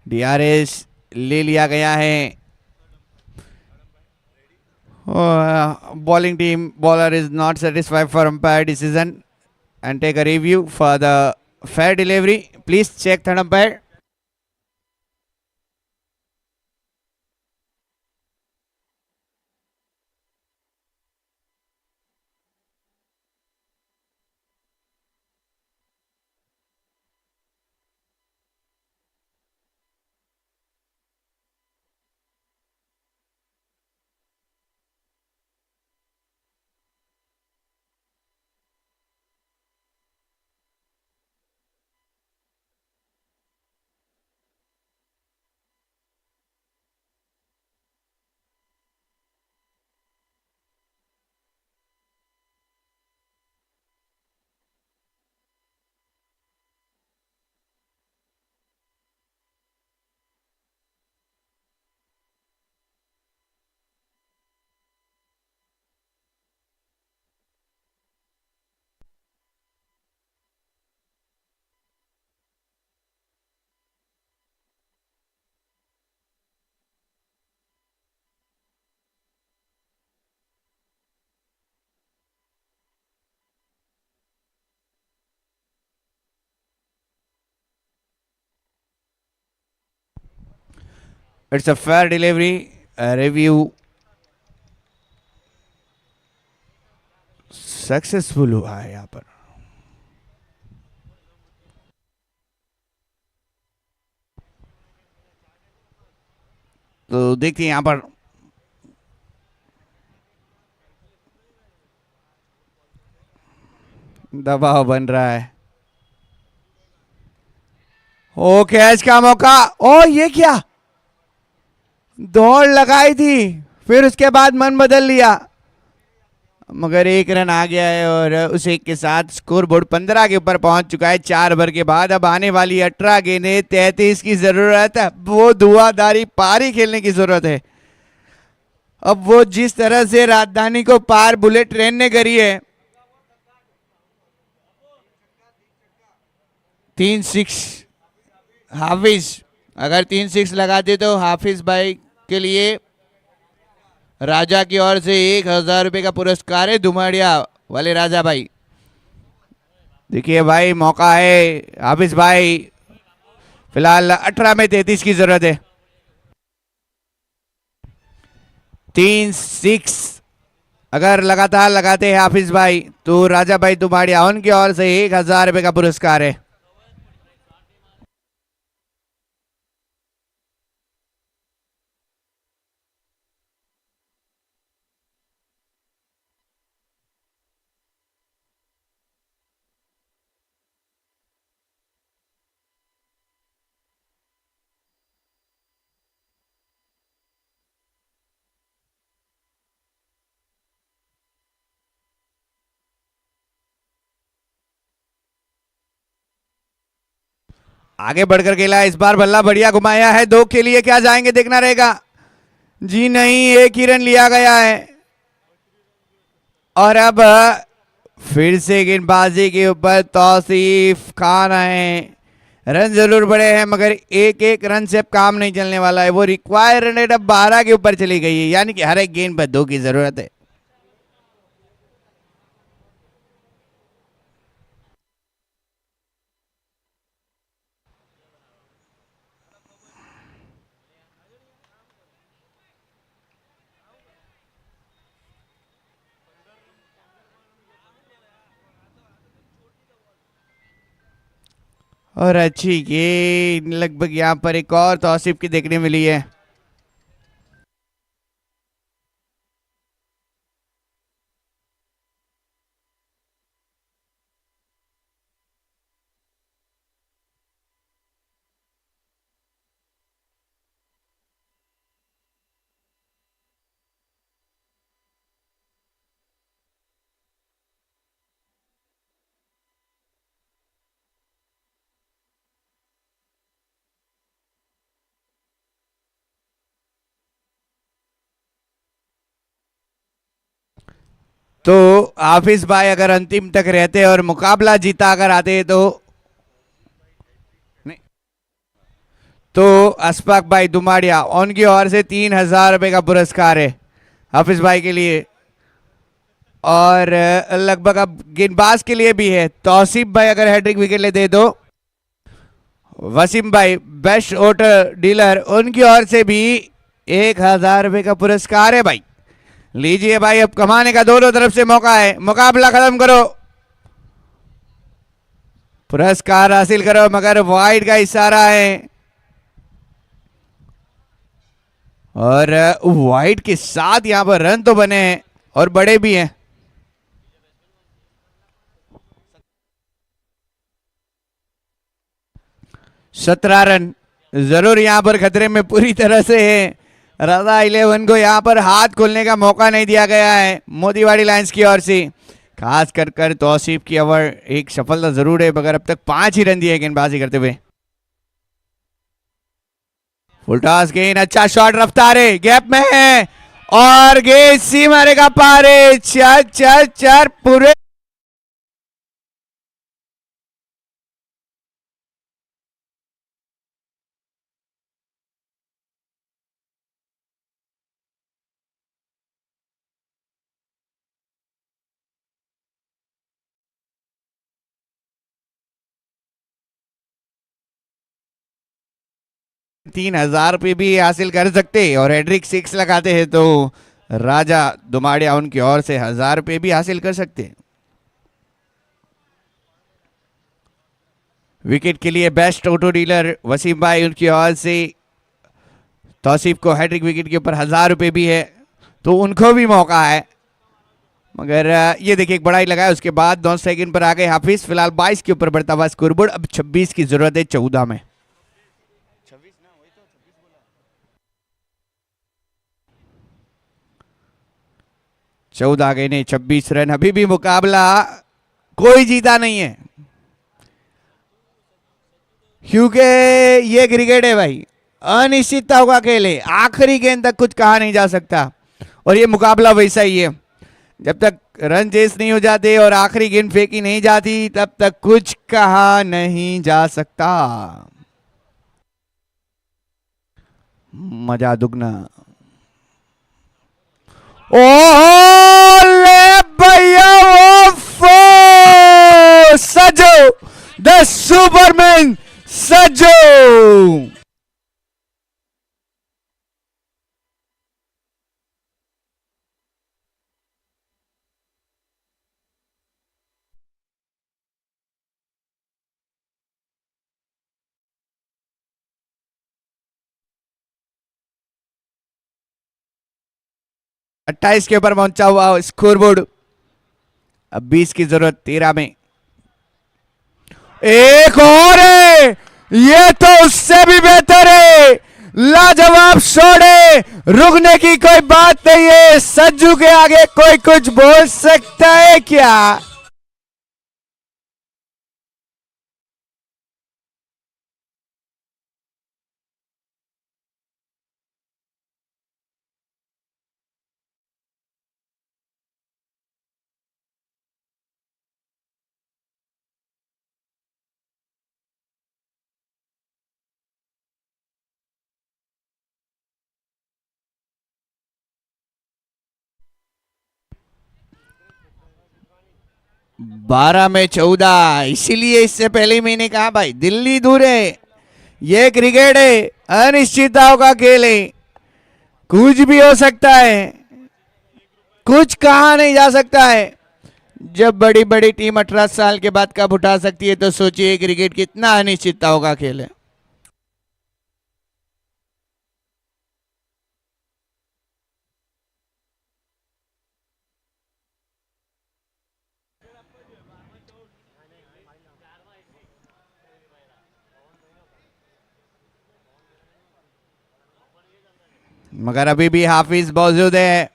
डीआरएस ले लिया गया है। Bowling team bowler is not satisfied for umpire decision and take a review for the fair delivery. Please check third umpire. It's a fair delivery. Review successful हुआ है यहाँ पर। तो देखिए यहाँ पर दबाव बन रहा है। ओ कैच का मौका, ओ ये क्या, दौड़ लगाई थी, फिर उसके बाद मन बदल लिया, मगर एक रन आ गया है और उस एक के साथ स्कोर बोर्ड 15 के ऊपर पहुंच चुका है 4 ओवर के बाद। अब आने वाली 18 गेंदें 33 की जरूरत है, वो धुआंधारी पारी खेलने की जरूरत है। अब वो जिस तरह से राजधानी को पार बुलेट ट्रेन ने करी है, 3 6 हाफिज, अगर 3 6 लगाते तो हाफिज भाई के लिए राजा की ओर से 1000 रुपए का पुरस्कार है, दुमाड़िया वाले राजा भाई। देखिए भाई मौका है हाफिज भाई, फिलहाल 18 में 33 की जरूरत है। 3 6 अगर लगातार लगाते हैं हाफिज भाई तो राजा भाई दुमाड़िया उनकी ओर से 1000 रुपए का पुरस्कार है। आगे बढ़कर खेला, इस बार बल्ला बढ़िया घुमाया है, 2 के लिए क्या जाएंगे देखना रहेगा। जी नहीं, एक ही रन लिया गया है और अब फिर से गेंदबाजी के ऊपर तौसीफ खान आए। रन जरूर बड़े हैं मगर एक एक रन से अब काम नहीं चलने वाला है। वो रिक्वायर्ड रन रेट अब 12 के ऊपर चली गई है, यानी कि हर एक गेंद पर 2 की जरूरत है। और अच्छी गेंद लगभग यहां पर एक और तौसीफ की देखने मिली है। तो हाफिज भाई अगर अंतिम तक रहते और मुकाबला जीता अगर आते तो नहीं, तो अशफाक भाई दुमाड़िया उनकी ओर से 3000 रुपए का पुरस्कार है हाफिज भाई के लिए। और लगभग अब गेंदबाज के लिए भी है। तौसीफ भाई अगर हैट्रिक विकेट लेते तो वसीम भाई बेस्ट वोटर डीलर उनकी ओर से भी 1000 रुपए का पुरस्कार है भाई। लीजिए भाई, अब कमाने का दोनों तरफ से मौका है, मुकाबला खत्म करो, पुरस्कार हासिल करो, मगर वाइड का इशारा है और वाइड के साथ यहां पर रन तो बने हैं और बड़े भी हैं। सत्रह रन जरूर यहां पर खतरे में पूरी तरह से है। रजा 11 को यहां पर हाथ खोलने का मौका नहीं दिया गया है मोतीवाड़ी लायंस की ओर से। खास कर तौसीफ की ओवर एक सफलता जरूर है, मगर अब तक 5 ही रन दिए गेंदबाजी करते हुए। फुल टॉस गेंद, अच्छा शॉट, रफ्तार है, गैप में है और गेंद सीमा रेखा पार है। 4 पूरे ₹3000 भी हासिल कर सकते और हैट्रिक 6 लगाते हैं तो राजा दुमाड़िया उनकी ओर से ₹1000 भी हासिल कर सकते हैं। विकेट के लिए बेस्ट ऑटो डीलर वसीम भाई उनकी ओर से तौसीफ को हैट्रिक विकेट के ऊपर ₹1000 भी है तो उनको भी मौका है, मगर ये देखिए एक बड़ा ही लगाया, उसके बाद 9 सेकंड पर आ गए हाफिज। फिलहाल 22 के ऊपर बढ़ता हुआ स्कोरबोर्ड, अब 26 की जरूरत है 14 में। 14 गेंदें 26 रन। अभी भी मुकाबला कोई जीता नहीं है, क्योंकि ये क्रिकेट है भाई, अनिश्चितता का खेल है। आखिरी गेंद तक कुछ कहा नहीं जा सकता, और ये मुकाबला वैसा ही है। जब तक रन चेस नहीं हो जाते और आखिरी गेंद फेंकी नहीं जाती, तब तक कुछ कहा नहीं जा सकता। मजा दुगना। ओहो ले भैया, वो सजो द सुपरमैन सजो। 28 के ऊपर पहुंचा हुआ स्कोरबोर्ड। अब 20 की जरूरत 13 में। एक और है, ये तो उससे भी बेहतर है। लाजवाब शॉट है, रुकने की कोई बात नहीं है। सज्जू के आगे कोई कुछ बोल सकता है क्या? बारह में 14, इसीलिए इससे पहले मैंने कहा भाई दिल्ली दूर है, ये क्रिकेट है, अनिश्चितताओं का खेल है, कुछ भी हो सकता है, कुछ कहा नहीं जा सकता है। जब बड़ी बड़ी टीम 18 साल के बाद कब उठा सकती है, तो सोचिए क्रिकेट कितना अनिश्चितताओं का खेल है। मगर अभी भी हाफिज मौजूद है,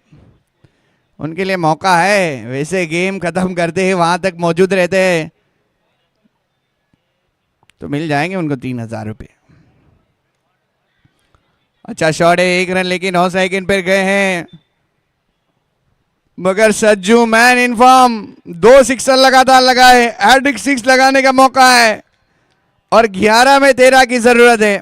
उनके लिए मौका है। वैसे गेम खत्म करते हैं, वहां तक मौजूद रहते हैं तो मिल जाएंगे उनको 3,000 रुपये। अच्छा शॉट है, 1 रन लेकिन 9 सेकंड पर गए हैं। मगर Sajju man in form, 2 sixer लगातार लगाए, हैट्रिक 6 लगाने का मौका है और 11 में 13 की जरूरत है।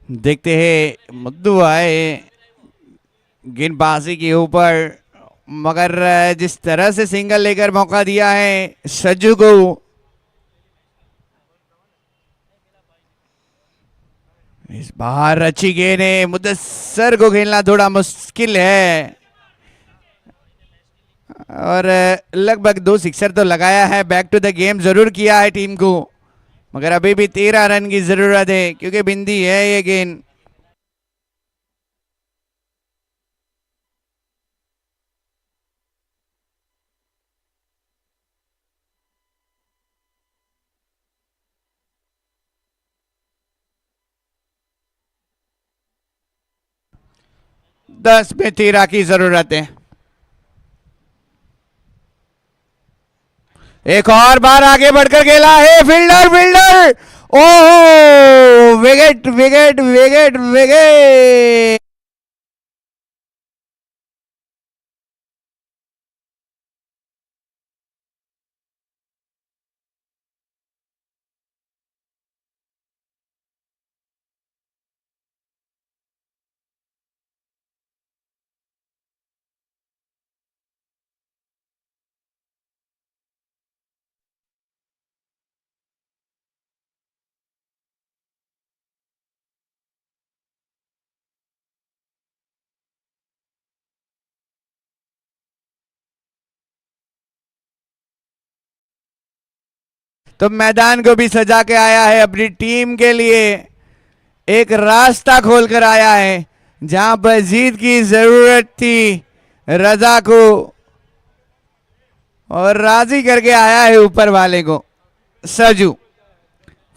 देखते हैं, मुद्दू आए गेंदबाजी के ऊपर, मगर जिस तरह से सिंगल लेकर मौका दिया है सज्जू को, इस बार अच्छी गेंद है। मुदस्सर को खेलना थोड़ा मुश्किल है, और लगभग 2 सिक्सर तो लगाया है, बैक टू द गेम जरूर किया है टीम को, मगर अभी भी 13 रन की जरूरत है, क्योंकि बिंदी है ये गेंद। दस में 13 की जरूरत है। एक और बार आगे बढ़कर खेला है फील्डर, फील्डर, ओहो विकेट विकेट विकेट विकेट। तो मैदान को भी सजा के आया है, अपनी टीम के लिए एक रास्ता खोल कर आया है। जहां पर जीत की जरूरत थी रजा को, और राजी करके आया है ऊपर वाले को सजू।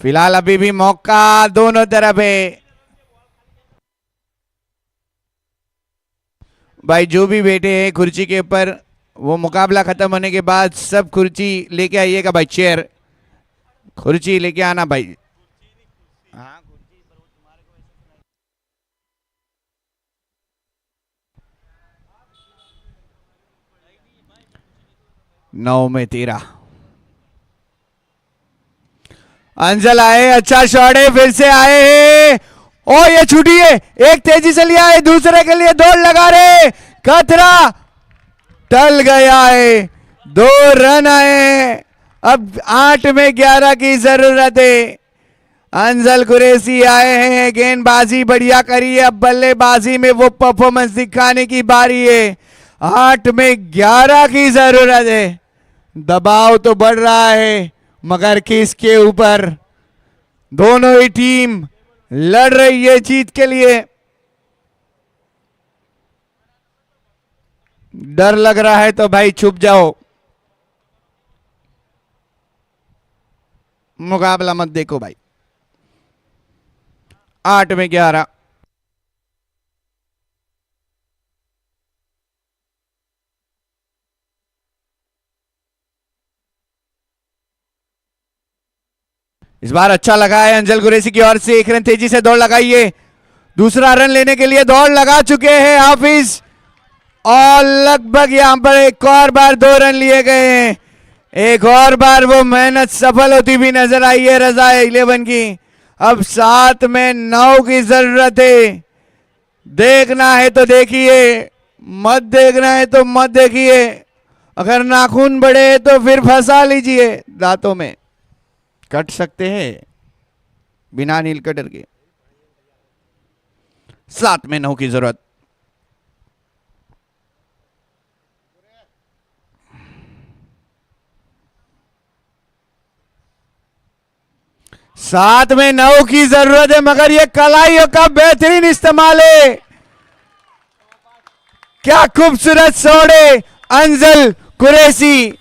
फिलहाल अभी भी मौका दोनों तरफ है। भाई जो भी बैठे हैं कुर्सी के ऊपर, वो मुकाबला खत्म होने के बाद सब कुर्सी लेके आइएगा भाई, चेयर कुर्सी लेके आना भाई। हाँ, 9 में 13। अंजल आए, अच्छा शॉट है, फिर से आए हैं। ओ ये छुटी है, एक तेजी से लिया है, दूसरे के लिए दौड़ लगा रहे, खतरा टल गया है। 2 रन आए, अब 8 में 11 की जरूरत है। अंजल कुरैशी आए हैं, गेंदबाजी बढ़िया करी है, अब बल्लेबाजी में वो परफॉर्मेंस दिखाने की बारी है। 8 में 11 की जरूरत है। दबाव तो बढ़ रहा है, मगर किसके ऊपर? दोनों ही टीम लड़ रही है जीत के लिए। डर लग रहा है तो भाई छुप जाओ, मुकाबला मत देखो भाई। 8 में 11। इस बार अच्छा लगा है अंजल कुरैशी की ओर से, 1 रन तेजी से दौड़ लगाइए, दूसरा रन लेने के लिए दौड़ लगा चुके हैं हाफिज, और लगभग यहां पर एक और बार 2 रन लिए गए हैं। एक और बार वो मेहनत सफल होती भी नजर आई है रजा 11 की। अब 7 में 9 की जरूरत है। देखना है तो देखिए, मत देखना है तो मत देखिए। अगर नाखून बड़े तो फिर फंसा लीजिए, दांतों में कट सकते हैं बिना नील कटर के। 7 में 9 की जरूरत। सात में 9 की जरूरत है, मगर ये कलाइयों का बेहतरीन इस्तेमाल है। क्या खूबसूरत शॉट है अंजल कुरैशी।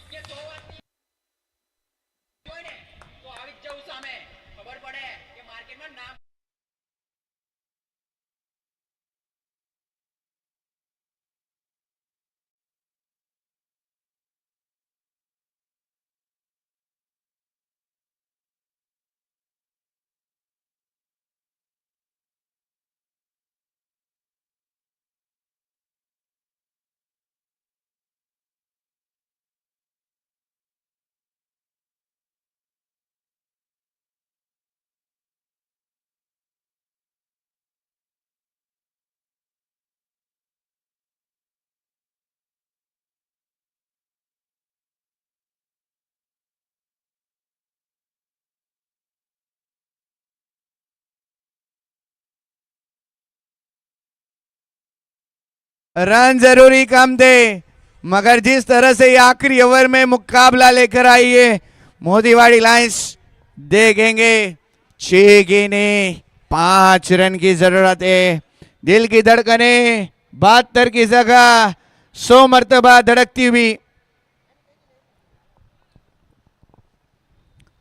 रन जरूरी कम थे, मगर जिस तरह से आखिरी ओवर में मुकाबला लेकर आई है मोतीवाड़ी लायंस, देखेंगे 6 गेंदें 5 रन की जरूरत है। दिल की धड़कनें 72 की जगह 100 मर्तबा धड़कती हुई।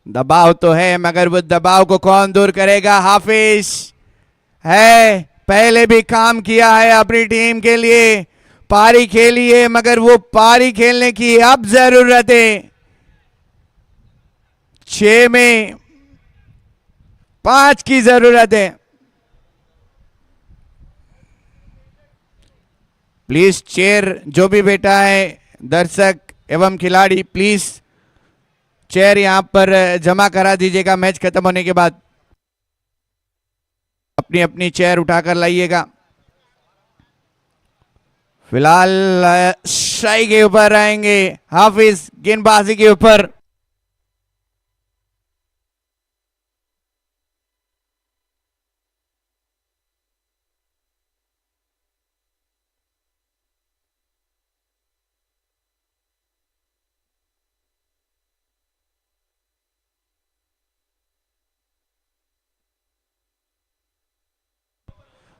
दबाव तो है, मगर वो दबाव को कौन दूर करेगा? हाफिज है, पहले भी काम किया है अपनी टीम के लिए, पारी खेली है, मगर वो पारी खेलने की अब जरूरत है। 6 में 5 की जरूरत है। प्लीज चेयर जो भी बैठा है, दर्शक एवं खिलाड़ी, प्लीज चेयर यहां पर जमा करा दीजिएगा। मैच खत्म होने के बाद अपनी अपनी चेयर उठाकर लाइएगा। फिलहाल शाही के ऊपर आएंगे हाफिज, गेंदबाजी के ऊपर।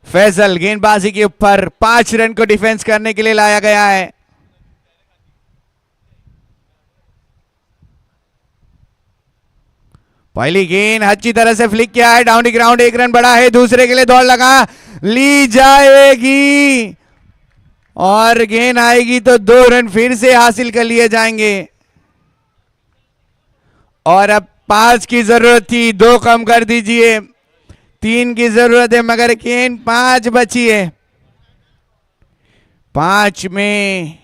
फैजल गेंदबाजी के ऊपर 5 रन को डिफेंस करने के लिए लाया गया है। पहली गेंद अच्छी तरह से फ्लिक किया है, डाउन द ग्राउंड, 1 रन बड़ा है, दूसरे के लिए दौड़ लगा ली जाएगी और गेंद आएगी तो 2 रन फिर से हासिल कर लिए जाएंगे। और अब 5 की जरूरत थी, 2 कम कर दीजिए, 3 की जरूरत है मगर गेंद 5 बची है। 5 में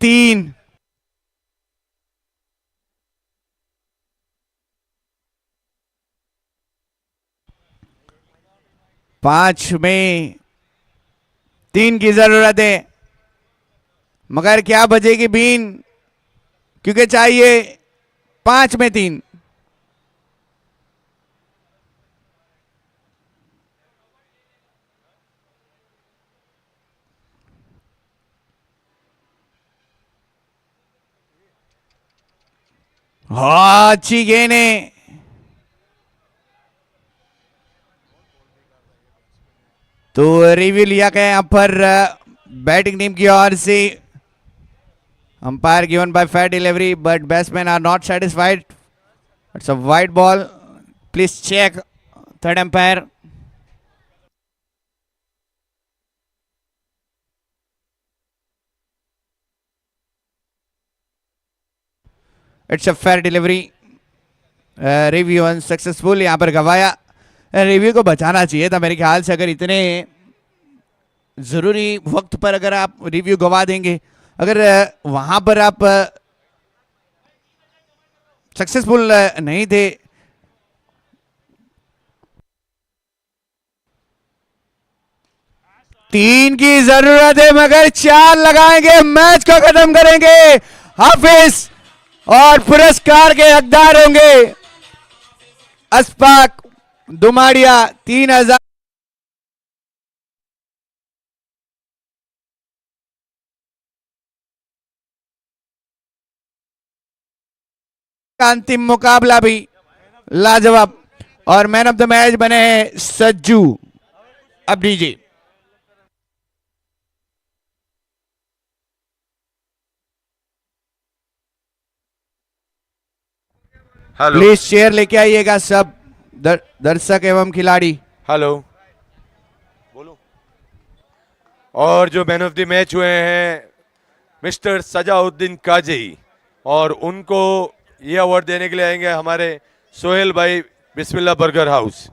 3। पांच में 3 की जरूरत है मगर क्या बजेगी बीन, क्योंकि चाहिए 5 में 3। हाँ अच्छी गेंद है। तो रिव्यू लिया गया यहां पर बैटिंग टीम की ओर से। Umpire given by fair delivery but batsman are not satisfied, it's a wide ball, please check third umpire. It's a fair delivery, review unsuccessful, यहां पर गवाया। रिव्यू को बचाना चाहिए था मेरे ख्याल से, अगर इतने जरूरी वक्त पर अगर आप रिव्यू गवा देंगे, अगर वहां पर आप सक्सेसफुल नहीं थे। तीन की जरूरत है मगर 4 लगाएंगे, मैच को खत्म करेंगे हाफिज और पुरस्कार के हकदार होंगे अशफाक दुमाड़िया। 3000 अंतिम मुकाबला भी लाजवाब और मैन ऑफ द मैच बने हैं सज्जू अब्दी जी। हेलो प्लीज शेयर लेके आइएगा सब दर्शक एवं खिलाड़ी। हेलो बोलो। और जो मैन ऑफ द मैच हुए हैं मिस्टर सजाउद्दीन काजी, और उनको ये अवार्ड देने के लिए आएंगे हमारे सोहेल भाई बिस्मिल्लाह बर्गर हाउस।